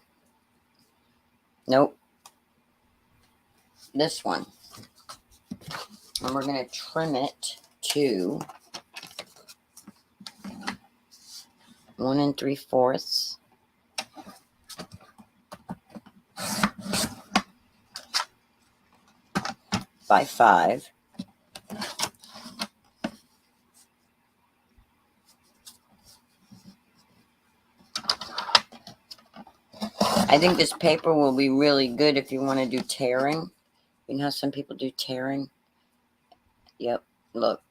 Nope. This one. And we're going to trim it to 1 3/4 by 5. I think this paper will be really good if you want to do tearing. You know how some people do tearing? Yep, look.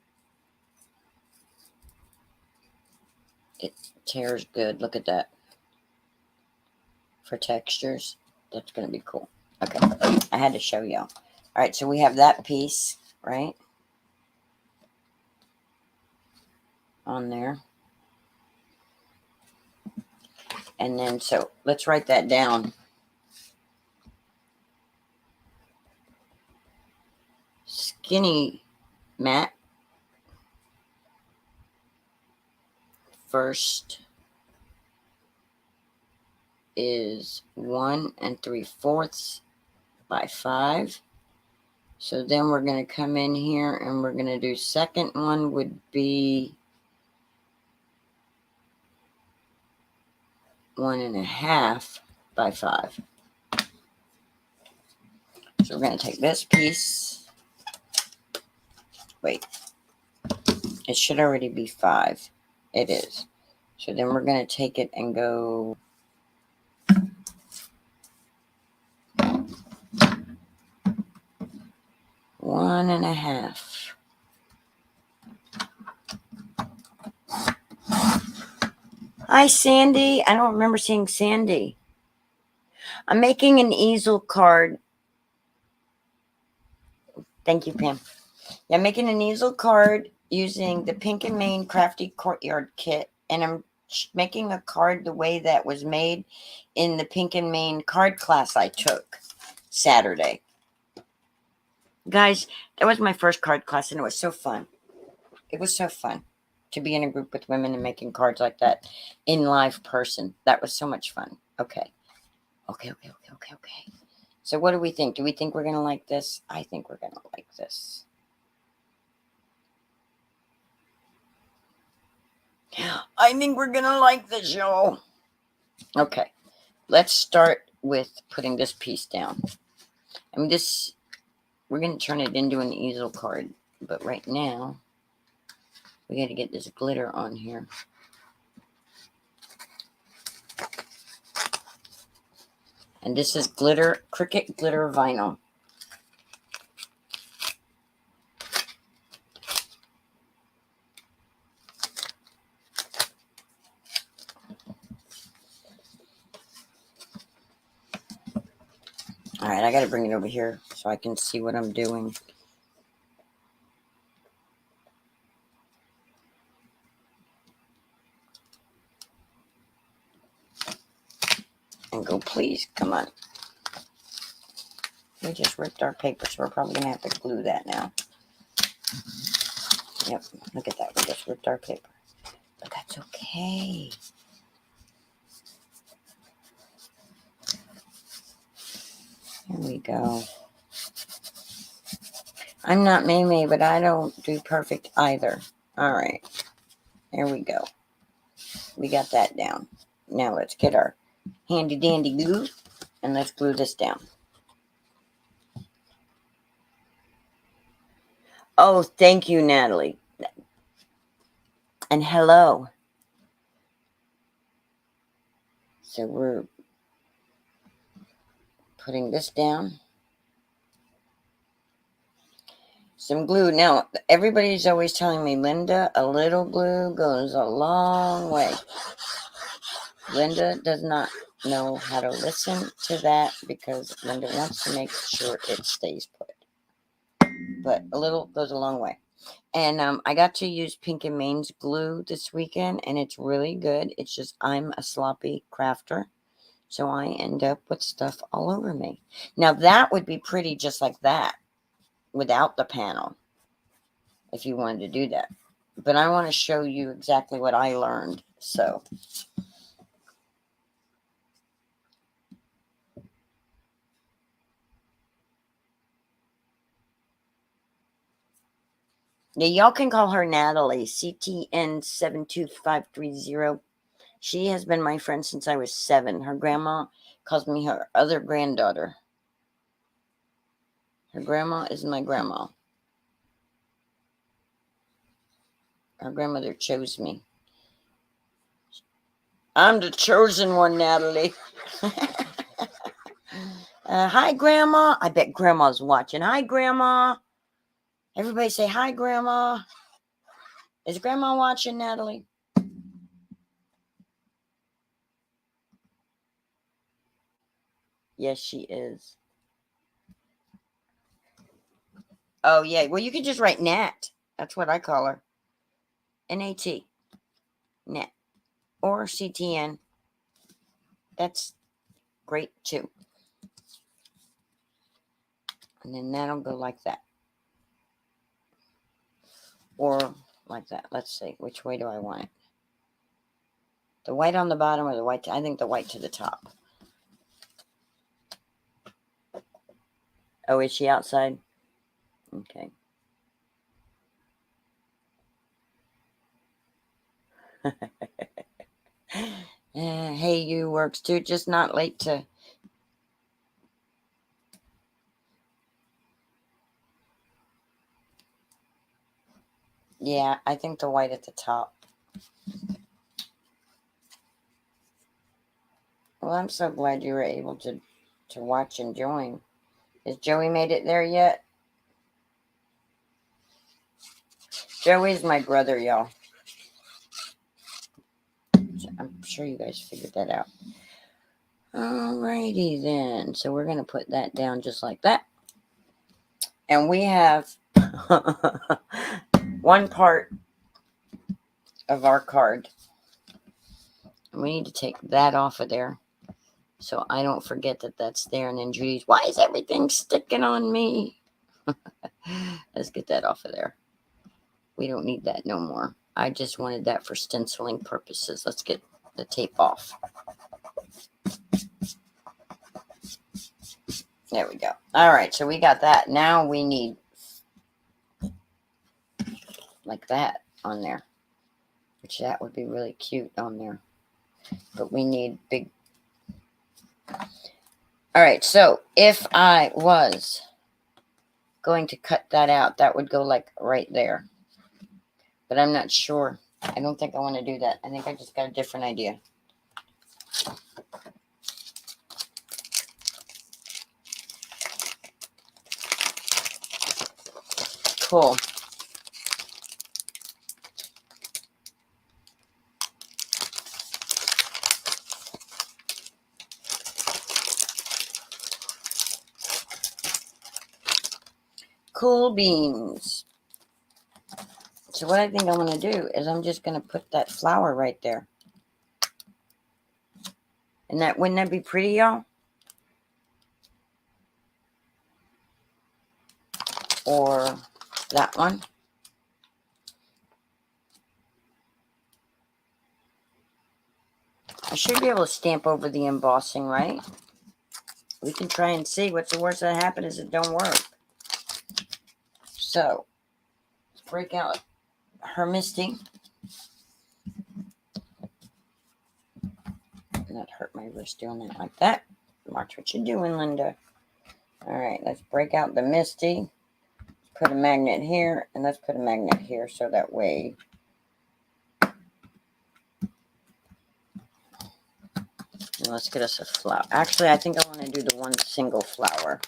It tears good. Look at that. For textures, that's going to be cool. Okay, I had to show y'all. All right, so we have that piece, right? On there. And then, so let's write that down. Skinny mat. First is 1 3/4 by 5. So then we're going to come in here and we're going to do second one would be 1 1/2 by 5. So we're going to take this piece. Wait, it should already be 5. It is. So then we're going to take it and go 1 1/2. Hi, Sandy. I don't remember seeing Sandy. I'm making an easel card. Thank you, Pam. Yeah, I'm making an easel card using the Pink and Main Crafty Courtyard kit. And I'm making a card the way that was made in the Pink and Main card class I took Saturday. Guys, that was my first card class, and it was so fun. It was so fun to be in a group with women and making cards like that in live person. That was so much fun. Okay. Okay. So what do we think? Do we think we're going to like this? I think we're going to like this. I think we're going to like this, y'all. Okay. let's start with putting this piece down. I mean, we're going to turn it into an easel card. But right now, we got to get this glitter on here. And this is Cricut glitter vinyl. All right, I got to bring it over here so I can see what I'm doing. And go, please, come on. We just ripped our paper, so we're probably going to have to glue that now. Yep, look at that. We just ripped our paper. But that's okay. Here we go. I'm not May, but I don't do perfect either. All right. There we go. We got that down. Now let's get our handy dandy glue and let's glue this down. Oh, thank you, Natalie. And hello. So we're putting this down. Some glue. Now, everybody's always telling me, Linda, a little glue goes a long way. Linda does not know how to listen to that because Linda wants to make sure it stays put. But a little goes a long way. And I got to use Pink and Main's glue this weekend, and it's really good. It's just I'm a sloppy crafter, so I end up with stuff all over me. Now, that would be pretty just like that without the panel if you wanted to do that. But I want to show you exactly what I learned. So yeah, y'all can call her Natalie, CTN72530. She has been my friend since I was 7. Her grandma calls me her other granddaughter. Her grandma is my grandma. Her grandmother chose me. I'm the chosen one, Natalie. Hi, Grandma. I bet Grandma's watching. Hi, Grandma. Everybody say hi, Grandma. Is Grandma watching, Natalie? Yes, she is. Oh, yeah. Well, you can just write Nat. That's what I call her. N-A-T. Nat. Or CTN. That's great, too. And then that'll go like that. Or like that. Let's see. Which way do I want it? The white on the bottom or the white? I think the white to the top. Oh, is she outside? Okay. Hey, you works too. Just not late to. Yeah, I think the white at the top. Well, I'm so glad you were able to watch and join. Has Joey made it there yet? Joey's my brother, y'all. I'm sure you guys figured that out. Alrighty then. So we're going to put that down just like that. And we have one part of our card. And we need to take that off of there so I don't forget that that's there. And then Judy's, why is everything sticking on me? Let's get that off of there. We don't need that no more. I just wanted that for stenciling purposes. Let's get the tape off. There we go. All right, so we got that. Now we need like that on there, which that would be really cute on there. But we need big All right, so if I was going to cut that out, that would go like right there. But I'm not sure. I don't think I want to do that. I think I just got a different idea. Cool. Cool beans. So what I think I want to do is I'm just going to put that flower right there. And that, wouldn't that be pretty, y'all? Or that one. I should be able to stamp over the embossing, right? We can try and see. What's the worst that happens is it don't work. So, let's break out her Misty. Not hurt my wrist doing that like that. Watch what you're doing, Linda. All right, let's break out the Misty. Put a magnet here, and let's put a magnet here so that way. And let's get us a flower. Actually, I think I want to do the one single flower.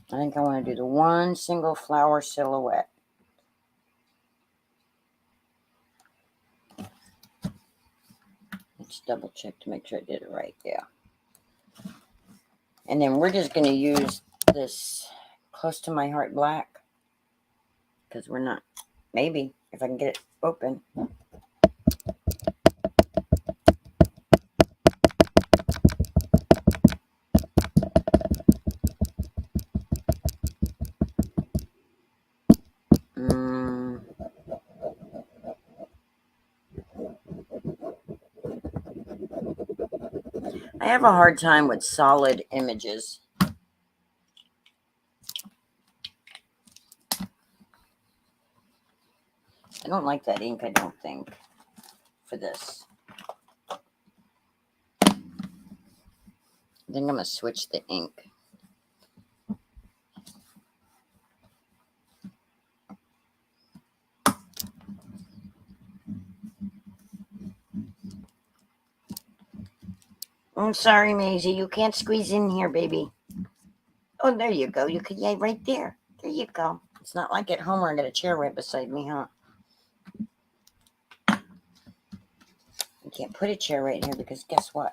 I think I want to do the one single flower silhouette. Let's double check to make sure I did it right. Yeah. And then we're just going to use this Close to My Heart black. Because we're not. Maybe, if I can get it open. I have a hard time with solid images. I don't like that ink, I don't think, for this. I think I'm going to switch the ink. I'm sorry, Maisie. You can't squeeze in here, baby. Oh, there you go. You could, yeah, right there. There you go. It's not like at home where I got a chair right beside me, huh? I can't put a chair right here because guess what?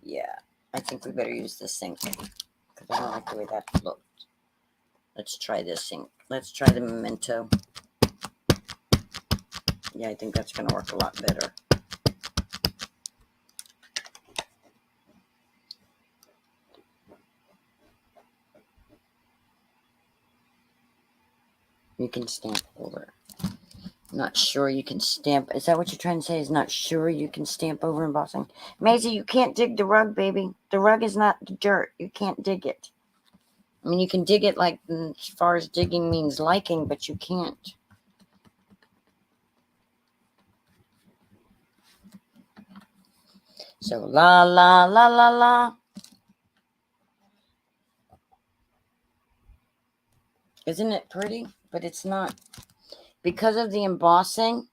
Yeah, I think we better use this ink because I don't like the way that looked. Let's try this ink. Let's try the Memento. Yeah, I think that's going to work a lot better. You can stamp over. Not sure you can stamp. Is that what you're trying to say? Is not sure you can stamp over embossing? Maisie, you can't dig the rug, baby. The rug is not dirt. You can't dig it. I mean, you can dig it like as far as digging means liking, but you can't. So, la, la, la, la, la. Isn't it pretty? But it's not. Because of the embossing,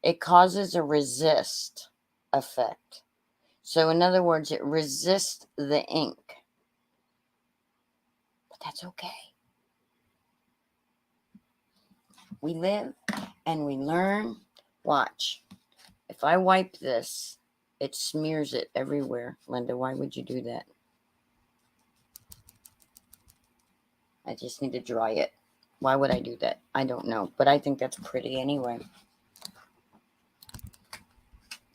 it causes a resist effect. So, in other words, it resists the ink. But that's okay. We live and we learn. Watch. If I wipe this, it smears it everywhere. Linda, why would you do that? I just need to dry it. Why would I do that? I don't know. But I think that's pretty anyway.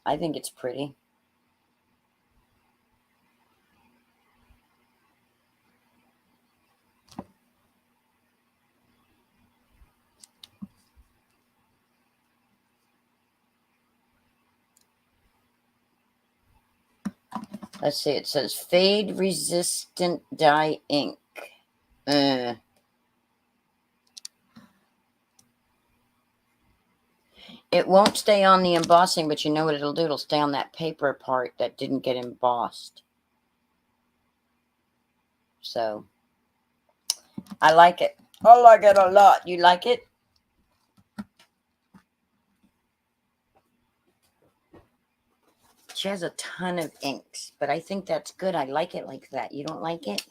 I think it's pretty. Let's see. It says fade resistant dye ink. It won't stay on the embossing, but you know what it'll do? It'll stay on that paper part that didn't get embossed. So, I like it. I like it a lot. You like it? She has a ton of inks, but I think that's good. I like it like that. You don't like it?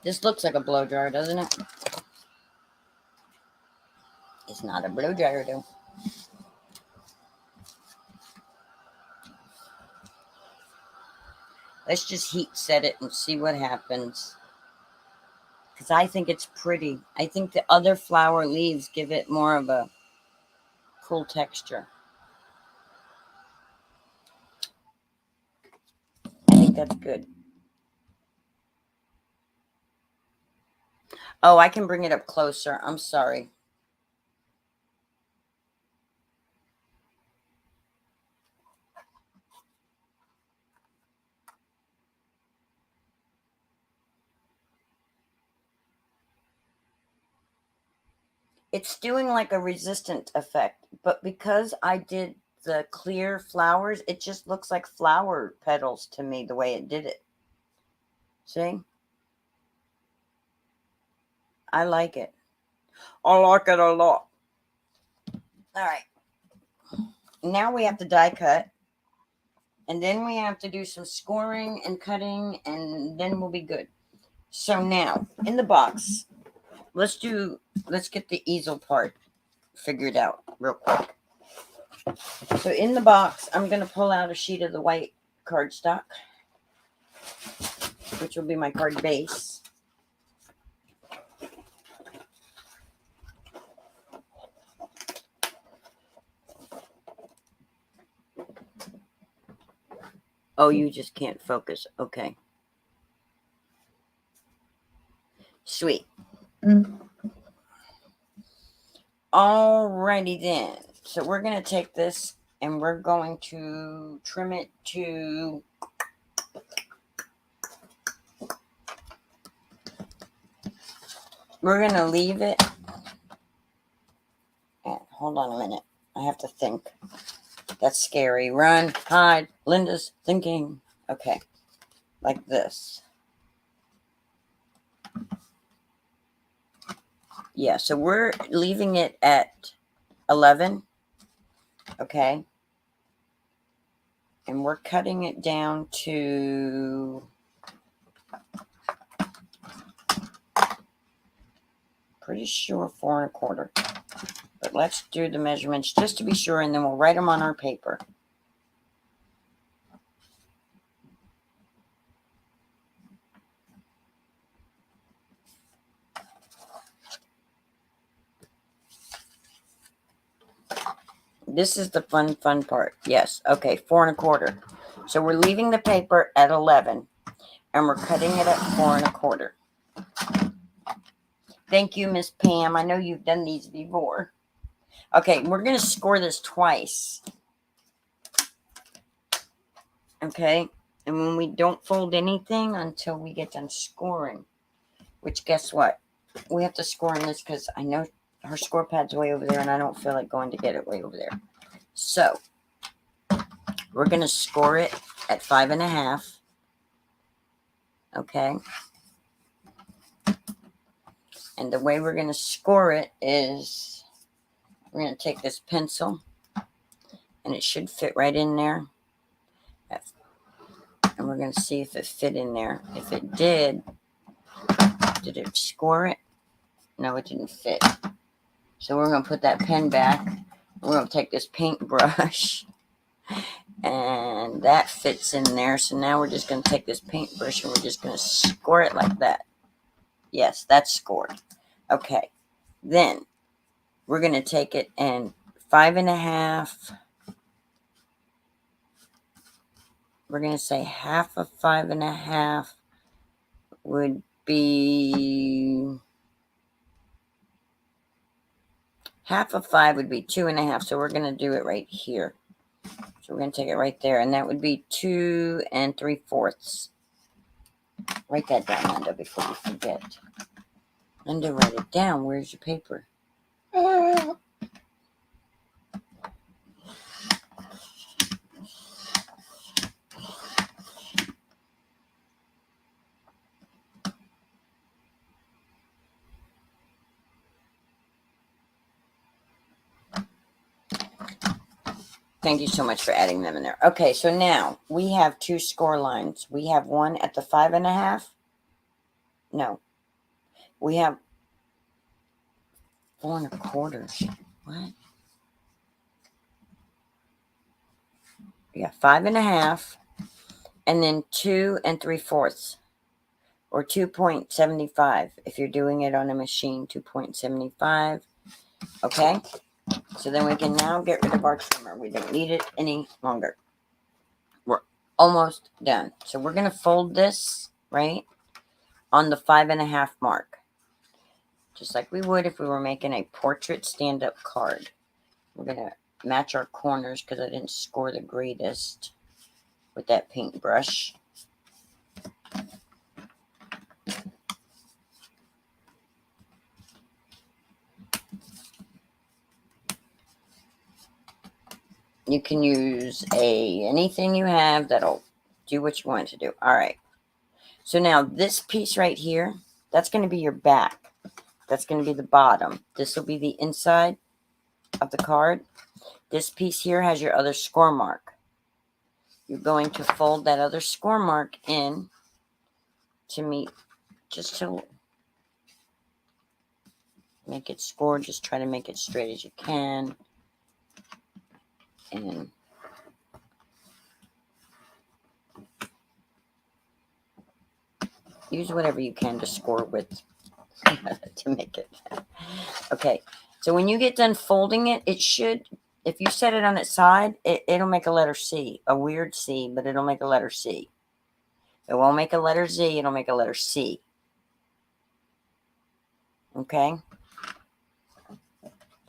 This looks like a blow dryer, doesn't it? It's not a blow dryer, though. Let's just heat set it and see what happens. Because I think it's pretty. I think the other flower leaves give it more of a cool texture. I think that's good. Oh, I can bring it up closer. I'm sorry. It's doing like a resistant effect, but because I did the clear flowers, it just looks like flower petals to me the way it did it. See? I like it. I like it a lot. All right. Now we have to die cut. And then we have to do some scoring and cutting, and then we'll be good. So now, in the box, let's get the easel part figured out real quick. So in the box, I'm going to pull out a sheet of the white cardstock, which will be my card base. Oh, you just can't focus. Okay. Sweet. Alrighty then. So we're going to take this and we're going to trim it to... We're going to leave it... Hold on a minute. I have to think. That's scary. Run, hide. Linda's thinking. Okay. Like this. Yeah, so we're leaving it at 11. Okay. And we're cutting it down to... pretty sure 4 1/4. But let's do the measurements just to be sure, and then we'll write them on our paper. This is the fun part. Yes. Okay. 4 1/4. So we're leaving the paper at 11 and we're cutting it at 4 1/4. Thank you, Miss Pam. I know you've done these before. Okay. We're going to score this twice. Okay. And when we don't fold anything until we get done scoring, which guess what? We have to score on this because I know her score pad's way over there and I don't feel like going to get it way over there. So we're going to score it at 5 1/2. Okay. And the way we're going to score it is we're going to take this pencil and it should fit right in there. And we're going to see if it fit in there. If it did it score it? No, it didn't fit. So we're going to put that pen back. We're going to take this paintbrush and that fits in there. So now we're just going to take this paintbrush and we're just going to score it like that. Yes, that's scored. Okay. Then we're going to take it and 5 1/2. We're going to say half of 5 1/2 would be half of 5 would be 2.5. So we're going to do it right here. So we're going to take it right there. And that would be 2 3/4. Write that down, Linda, before you forget. Linda, write it down. Where's your paper? Thank you so much for adding them in there. Okay, so now we have 2 score lines. We have one at the 5.5. No, we have 4 1/4. What? Yeah, 5.5, and then 2 3/4, or 2.75 if you're doing it on a machine. 2.75. Okay, so then we can now get rid of our trimmer. We don't need it any longer. We're almost done. So we're going to fold this right on the 5.5 mark, just like we would if we were making a portrait stand-up card. We're going to match our corners because I didn't score the greatest with that paintbrush. You can use anything you have that'll do what you want it to do. All right. So now this piece right here, that's going to be your back. That's going to be the bottom. This will be the inside of the card. This piece here has your other score mark. You're going to fold that other score mark in to meet, just to make it score. Just try to make it straight as you can. And use whatever you can to score with to make it. Okay, so when you get done folding it, it should, if you set it on its side, it'll make a letter C, a weird C, but it'll make a letter C. It won't make a letter Z, it'll make a letter C. Okay?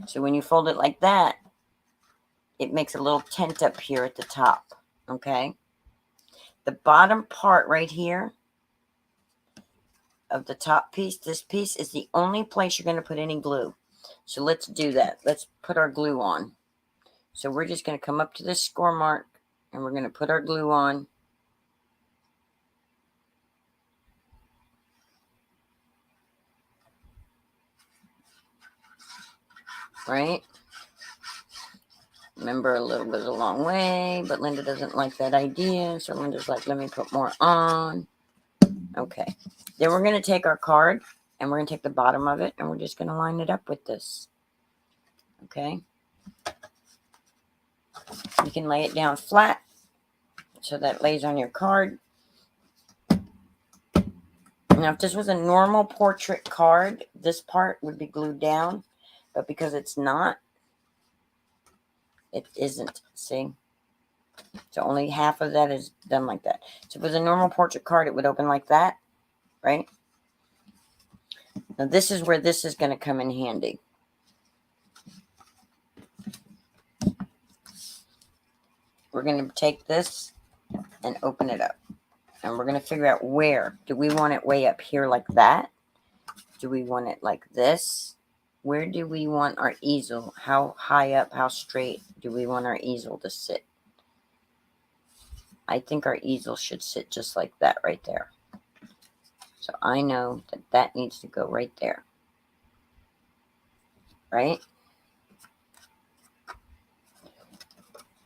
So when you fold it like that, it makes a little tent up here at the top. Okay? The bottom part right here of the top piece, this piece is the only place you're going to put any glue. So let's do that. Let's put our glue on. So we're just going to come up to this score mark and we're going to put our glue on. Right? Remember, a little bit is a long way, but Linda doesn't like that idea. So Linda's like, let me put more on. Okay. Then we're going to take our card and we're going to take the bottom of it and we're just going to line it up with this. Okay. You can lay it down flat so that it lays on your card. Now, if this was a normal portrait card, this part would be glued down, but because it's not, it isn't. See? So only half of that is done like that. So if it was a normal portrait card, it would open like that, right? Now, this is where this is going to come in handy. We're going to take this and open it up. And we're going to figure out where. Do we want it way up here like that? Do we want it like this? Where do we want our easel? How high up, how straight do we want our easel to sit? I think our easel should sit just like that right there. So I know that that needs to go right there. Right?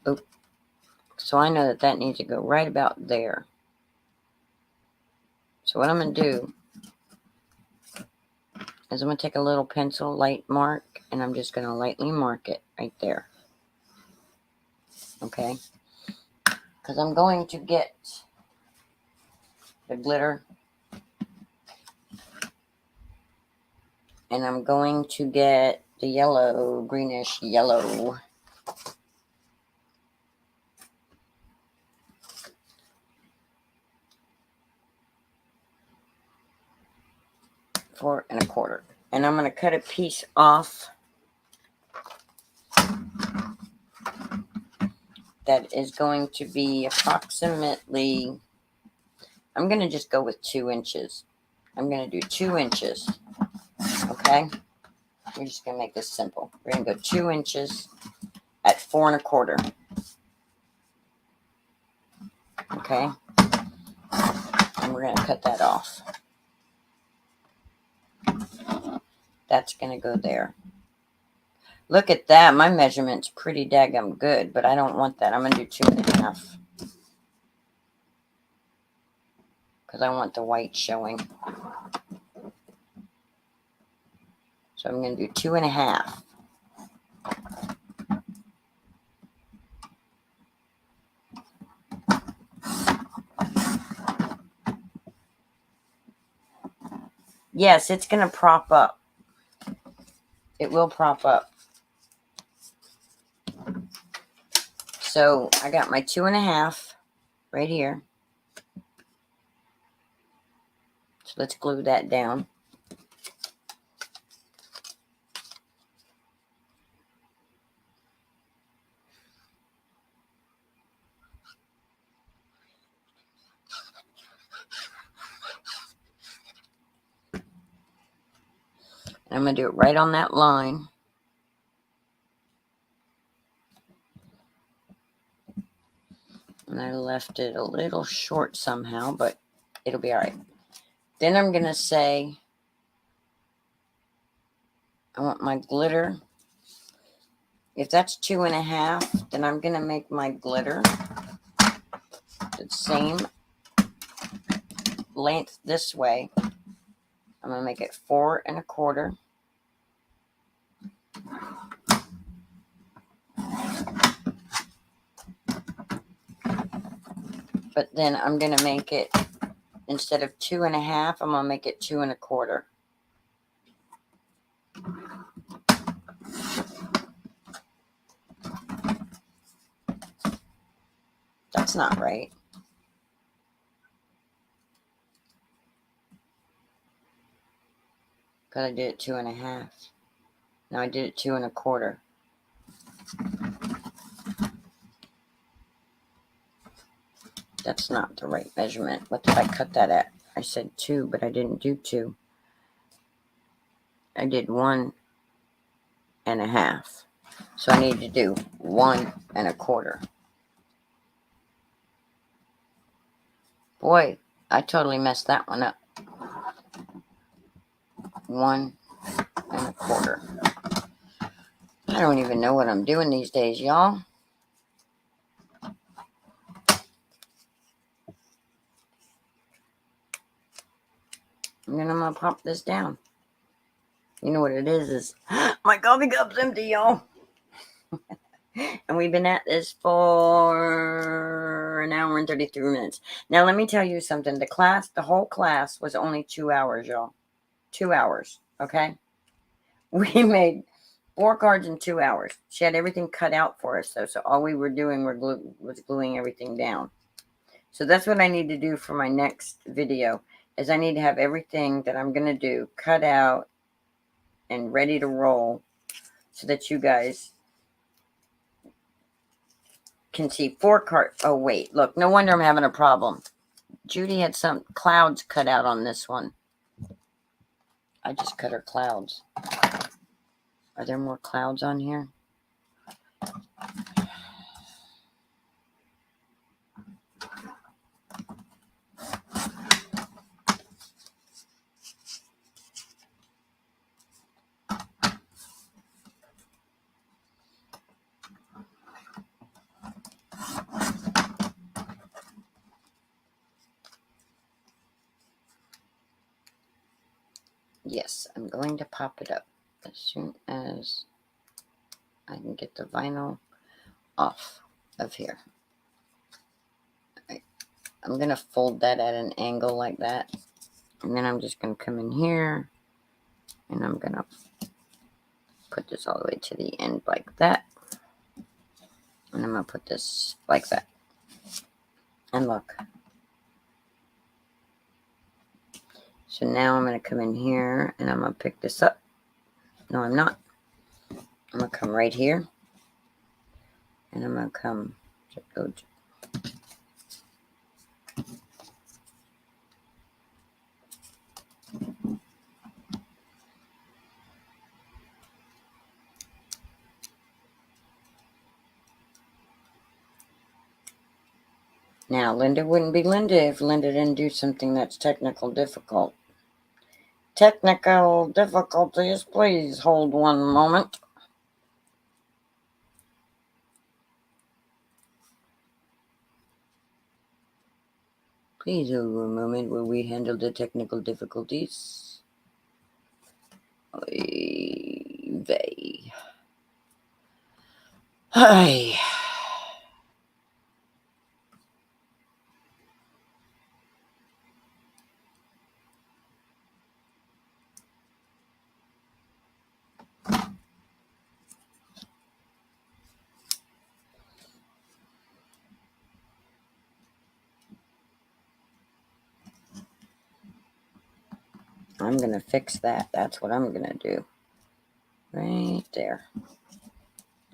Oh. So I know that that needs to go right about there. So what I'm going to do is I'm going to take a little pencil light mark and I'm just going to lightly mark it right there. Okay? Because I'm going to get the glitter and I'm going to get the yellow, greenish yellow. 4 1/4. And I'm going to cut a piece off that is going to be approximately, I'm going to just go with 2 inches. I'm going to do 2 inches. Okay? We're just going to make this simple. We're going to go 2 inches at 4 1/4. Okay? And we're going to cut that off. That's going to go there. Look at that. My measurement's pretty daggum good, but I don't want that. I'm going to do 2 1/2. Because I want the white showing. So I'm going to do 2 1/2. Yes, it's going to prop up. It will prop up. So I got my 2 1/2 right here. So let's glue that down. And I'm going to do it right on that line. And I left it a little short somehow, but it'll be all right. Then I'm going to say, I want my glitter. If that's 2 1/2, then I'm going to make my glitter the same length this way. I'm going to make it 4 1/4. But then I'm going to make it, instead of 2 1/2, I'm going to make it 2 1/4. That's not right. Because I did it 2 1/2. No, I did it 2 1/4. That's not the right measurement. What did I cut that at? I said 2, but I didn't do 2. I did 1 1/2. So I need to do 1 1/4. Boy, I totally messed that one up. 1 1/4. I don't even know what I'm doing these days, y'all. And then I'm going to pop this down. You know what it is my coffee cup's empty, y'all. And we've been at this for an hour and 33 minutes. Now, let me tell you something. The whole class was only 2 hours, y'all. 2 hours, okay? We made 4 cards in 2 hours. She had everything cut out for us, though. So all we were doing was gluing everything down. So that's what I need to do for my next video, is I need to have everything that I'm going to do cut out and ready to roll so that you guys can see 4 cards. Oh, wait. Look, no wonder I'm having a problem. Judy had some clouds cut out on this one. I just cut her clouds. Are there more clouds on here? Yes, I'm going to pop it up as soon as I can get the vinyl off of here. Right. I'm going to fold that at an angle like that. And then I'm just going to come in here. And I'm going to put this all the way to the end like that. And I'm going to put this like that. And look. So now I'm going to come in here and I'm going to pick this up. No, I'm not. I'm going to come right here. And I'm going to come. Now, Linda wouldn't be Linda if Linda didn't do something that's technical difficult. Technical difficulties, please hold one moment. Please hold a moment while we handle the technical difficulties. Hi. I'm going to fix that. That's what I'm going to do. Right there.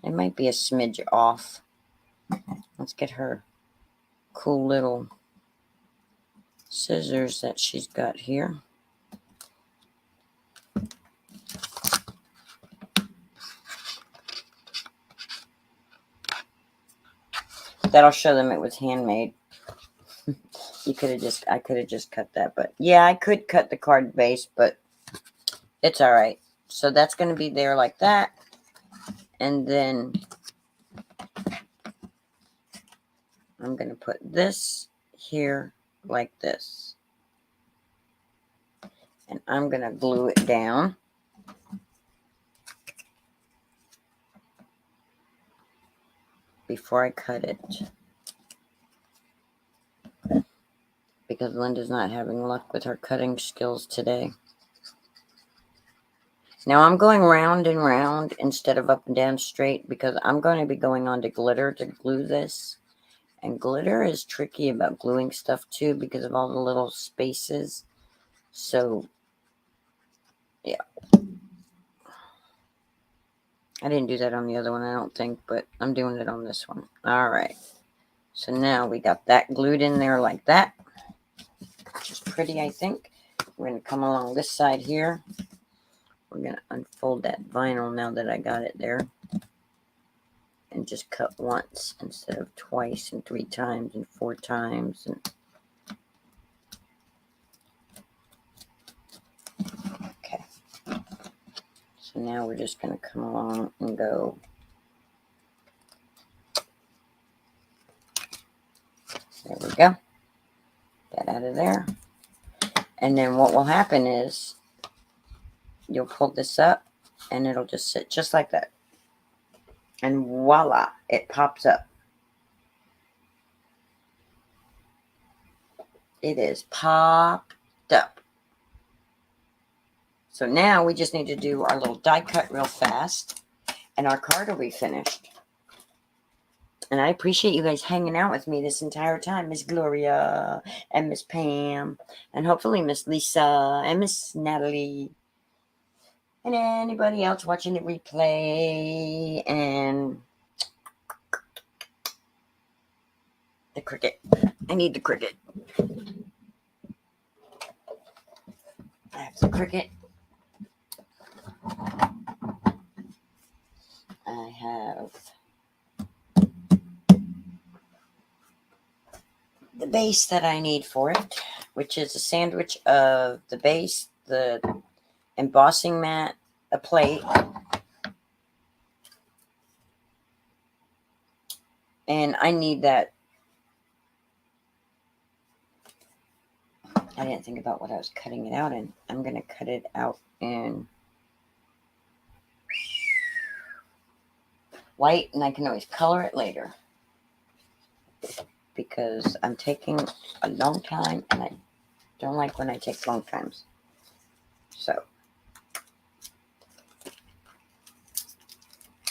It might be a smidge off. Let's get her cool little scissors that she's got here. That'll show them it was handmade. I could have just cut that, but yeah, I could cut the card base, but it's all right. So that's going to be there like that. And then I'm going to put this here like this. And I'm going to glue it down. Before I cut it. Because Linda's not having luck with her cutting skills today. Now I'm going round and round instead of up and down straight because I'm going to be going on to glitter to glue this. And glitter is tricky about gluing stuff too because of all the little spaces. So, yeah. I didn't do that on the other one, I don't think, but I'm doing it on this one. All right. So now we got that glued in there like that, which is pretty, I think. We're going to come along this side here. We're going to unfold that vinyl now that I got it there. And just cut once instead of twice and 3 times and 4 times. Okay. So now we're just going to come along and go. There we go. That out of there. And then what will happen is you'll pull this up and it'll just sit just like that. And voila, it pops up. It is popped up. So now we just need to do our little die cut real fast and our card will be finished. And I appreciate you guys hanging out with me this entire time. Miss Gloria and Miss Pam and hopefully Miss Lisa and Miss Natalie and anybody else watching the replay and the cricket. I need the cricket. I have the cricket. I have the base that I need for it, which is a sandwich of the base, the embossing mat, a plate, and I need that. I didn't think about what I was cutting it out in. I'm going to cut it out in white, and I can always color it later because I'm taking a long time, and I don't like when I take long times. So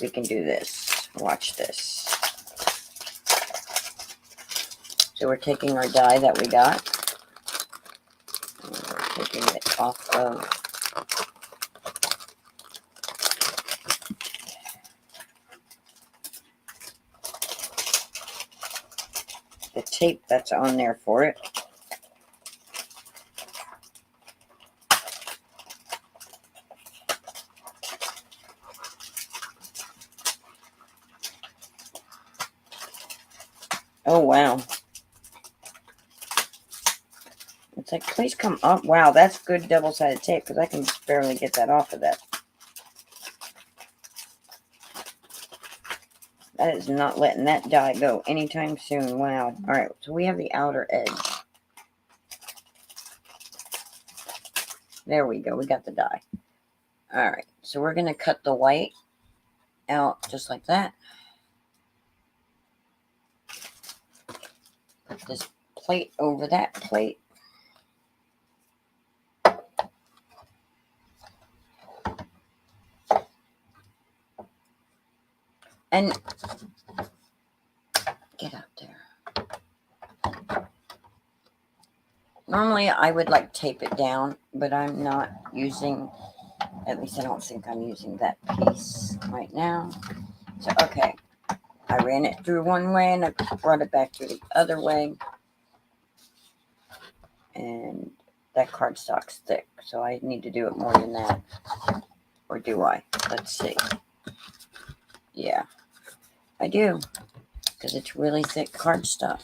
we can do this. Watch this. So we're taking our die that we got. And we're taking it off of the tape that's on there for it. Oh, wow. It's like, please come up. Wow, that's good double-sided tape because I can just barely get that off of that. That is not letting that die go anytime soon. Wow. All right, so we have the outer edge. There we go. We got the die. All right, so we're going to cut the white out just like that. Put this plate over that plate. And get out there. Normally I would like tape it down, but I'm not using, at least I don't think I'm using that piece right now. So, okay. I ran it through one way and I brought it back through the other way. And that cardstock's thick, so I need to do it more than that. Or do I? Let's see. Yeah, I do. Because it's really thick cardstock.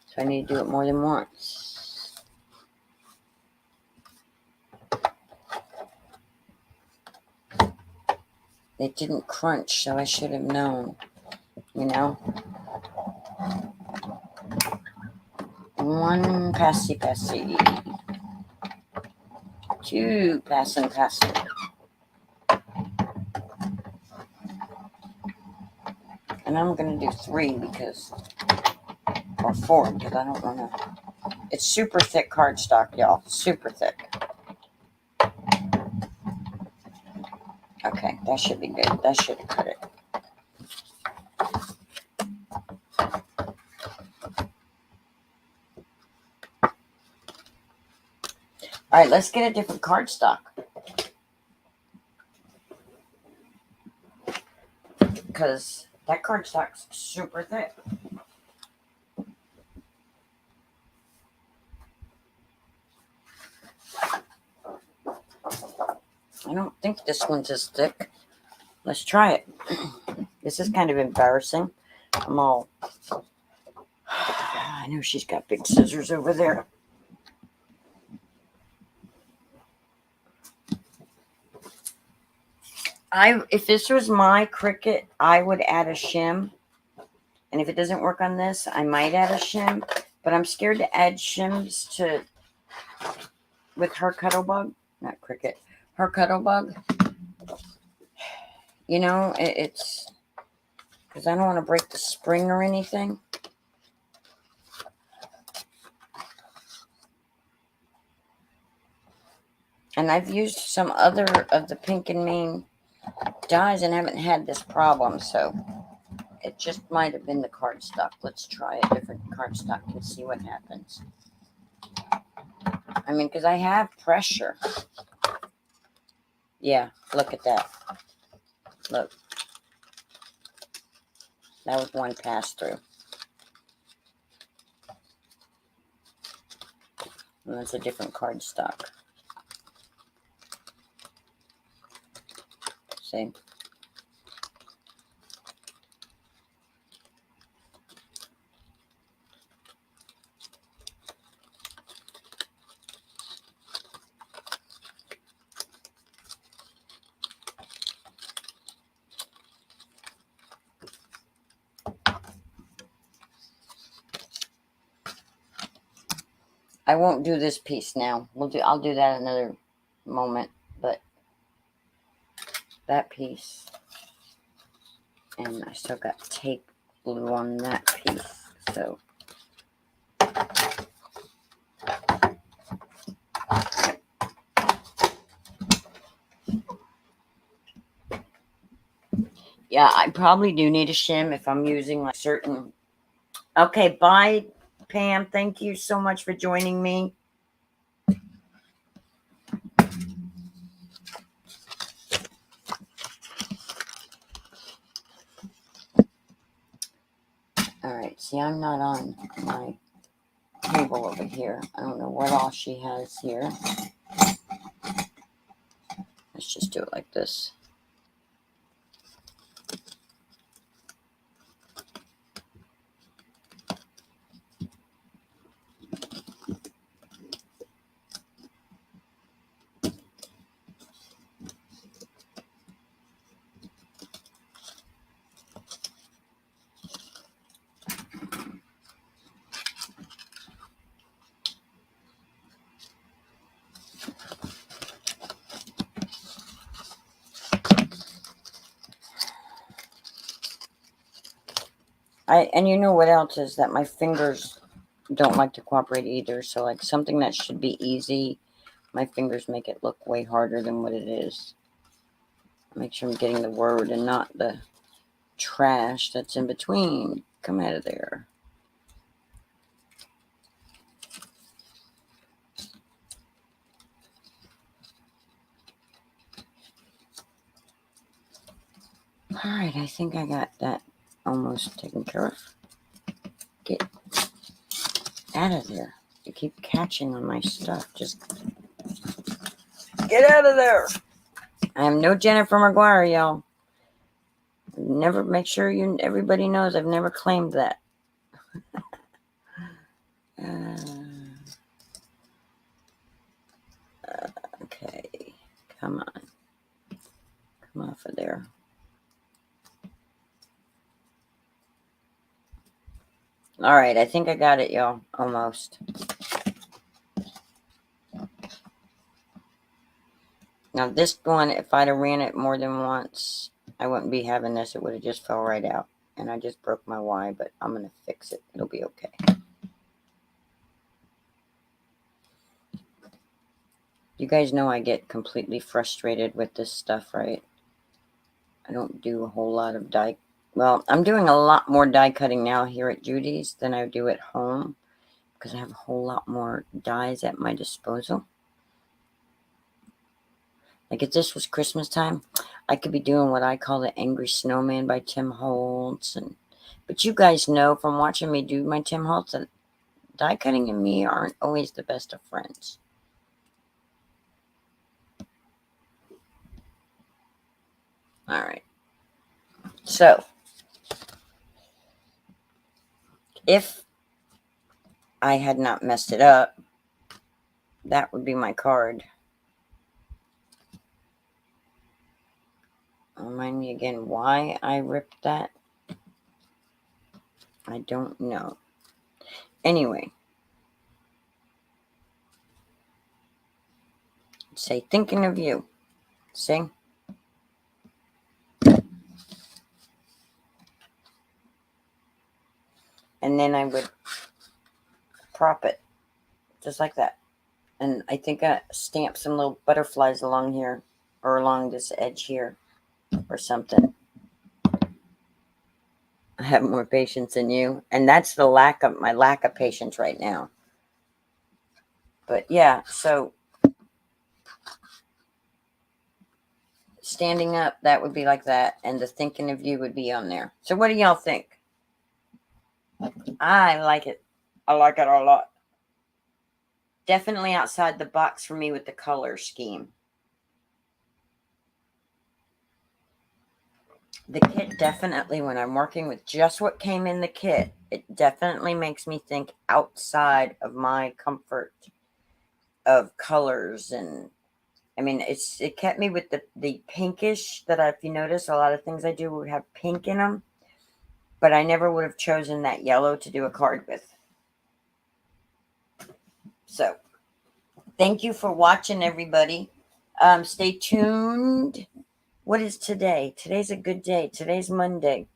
So I need to do it more than once. It didn't crunch, so I should have known. You know? One passy. Two passy. And I'm going to do 3 because, or 4 because I don't want to. It's super thick cardstock, y'all. Super thick. Okay, that should be good. That should have cut it. All right, let's get a different cardstock. Because that cardstock's super thick. I don't think this one's as thick. Let's try it. This is kind of embarrassing. I'm all... I know she's got big scissors over there. If this was my Cricut, I would add a shim. And if it doesn't work on this, I might add a shim. But I'm scared to add shims with her Cuttlebug. Not Cricut. Her Cuttlebug. You know, it's... Because I don't want to break the spring or anything. And I've used some other of the Pink and Main dies and haven't had this problem, so it just might have been the cardstock. Let's try a different cardstock and see what happens. I mean, because I have pressure. Yeah, look at that. Look. That was one pass through. And that's a different cardstock. See? I won't do this piece now. I'll do that another moment, but that piece, and I still got tape glue on that piece, so yeah, I probably do need a shim if I'm using like certain. Okay, bye, Pam. Thank you so much for joining me. All right, see, I'm not on my table over here. I don't know what all she has here. Let's just do it like this. And you know what else is that my fingers don't like to cooperate either. So like something that should be easy, my fingers make it look way harder than what it is. Make sure I'm getting the word and not the trash that's in between. Come out of there. All right, I think I got that almost taken care of. Get out of there. You keep catching on my stuff. Just get out of there. I am no Jennifer Maguire, y'all. Never, make sure everybody knows I've never claimed that. Okay, come on. Come off of there. All right, I think I got it, y'all. Almost. Now this one, if I'd have ran it more than once, I wouldn't be having this. It would have just fell right out. And I just broke my Y, but I'm going to fix it. It'll be okay. You guys know I get completely frustrated with this stuff, right? I don't do a whole lot of die. Well, I'm doing a lot more die cutting now here at Judy's than I do at home because I have a whole lot more dies at my disposal. Like if this was Christmas time, I could be doing what I call the Angry Snowman by Tim Holtz. But you guys know from watching me do my Tim Holtz that die cutting and me aren't always the best of friends. All right. So, if I had not messed it up, that would be my card. Remind me again why I ripped that. I don't know. Anyway. Say, thinking of you. See? And then I would prop it. Just like that. And I think I stamped some little butterflies along here. Or along this edge here. Or something. I have more patience than you. And that's my lack of patience right now. But yeah, so standing up, that would be like that. And the thinking of you would be on there. So what do y'all think? I like it. I like it a lot. Definitely outside the box for me with the color scheme. The kit definitely, when I'm working with just what came in the kit, it definitely makes me think outside of my comfort of colors. And I mean, it kept me with the pinkish that if you notice, a lot of things I do would have pink in them, but I never would have chosen that yellow to do a card with. So thank you for watching, everybody. Stay tuned. What is today? Today's a good day. Today's Monday.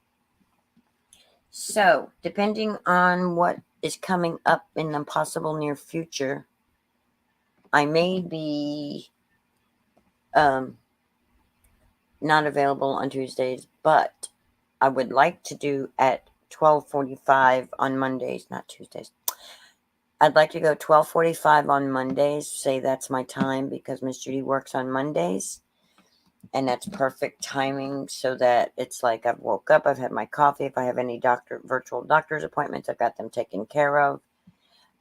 So, depending on what is coming up in the possible near future, I may be not available on Tuesdays, but I would like to do at 12:45 on Mondays, not Tuesdays. I'd like to go 12:45 on Mondays. Say that's my time because Miss Judy works on Mondays. And that's perfect timing so that it's like I've woke up, I've had my coffee. If I have any virtual doctor's appointments, I've got them taken care of.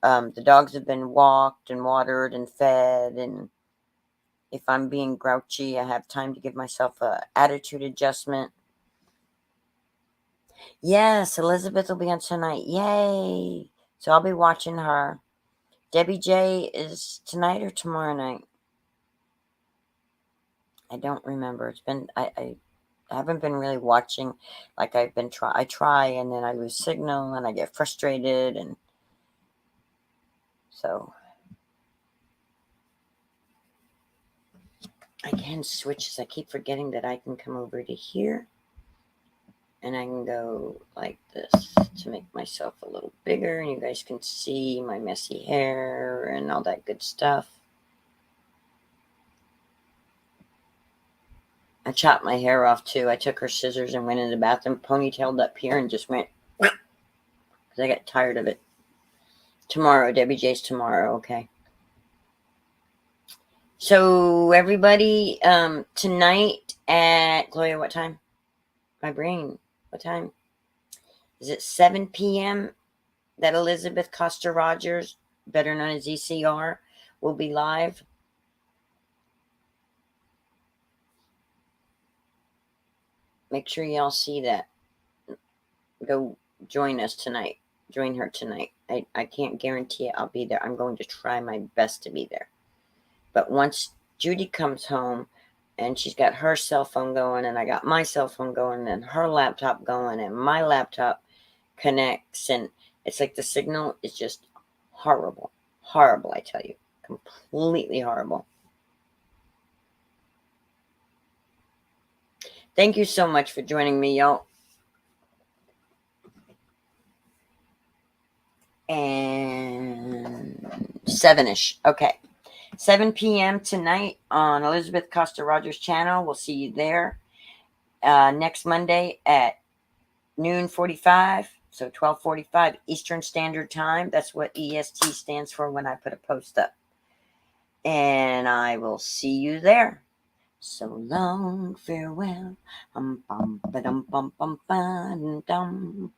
The dogs have been walked and watered and fed. And if I'm being grouchy, I have time to give myself a attitude adjustment. Yes, Elizabeth will be on tonight. Yay! So I'll be watching her. Debbie J is tonight or tomorrow night? I don't remember. It's been I haven't been really watching like I've been I try and then I lose signal and I get frustrated, and so I can switch this. I keep forgetting that I can come over to here and I can go like this to make myself a little bigger and you guys can see my messy hair and all that good stuff. I chopped my hair off too. I took her scissors and went in the bathroom, ponytailed up here, and just went because I got tired of it. Tomorrow, Debbie J's tomorrow, okay. So everybody, tonight at Gloria, what time? My brain, what time? Is it 7 p.m. that Elizabeth Costa Rogers, better known as ECR, will be live? Make sure y'all see that. Go join us tonight. Join her tonight. I can't guarantee it I'll be there. I'm going to try my best to be there. But once Judy comes home and she's got her cell phone going and I got my cell phone going and her laptop going and my laptop connects, and it's like the signal is just horrible. Horrible, I tell you. Completely horrible. Thank you so much for joining me, y'all. And 7-ish. Okay. 7 p.m. tonight on Elizabeth Costa Rogers channel. We'll see you there. Next Monday at noon 45. So 12:45 Eastern Standard Time. That's what EST stands for when I put a post up. And I will see you there. So long, farewell. Bum, bum, ba-dum, bum, bum, ba-dum, dum.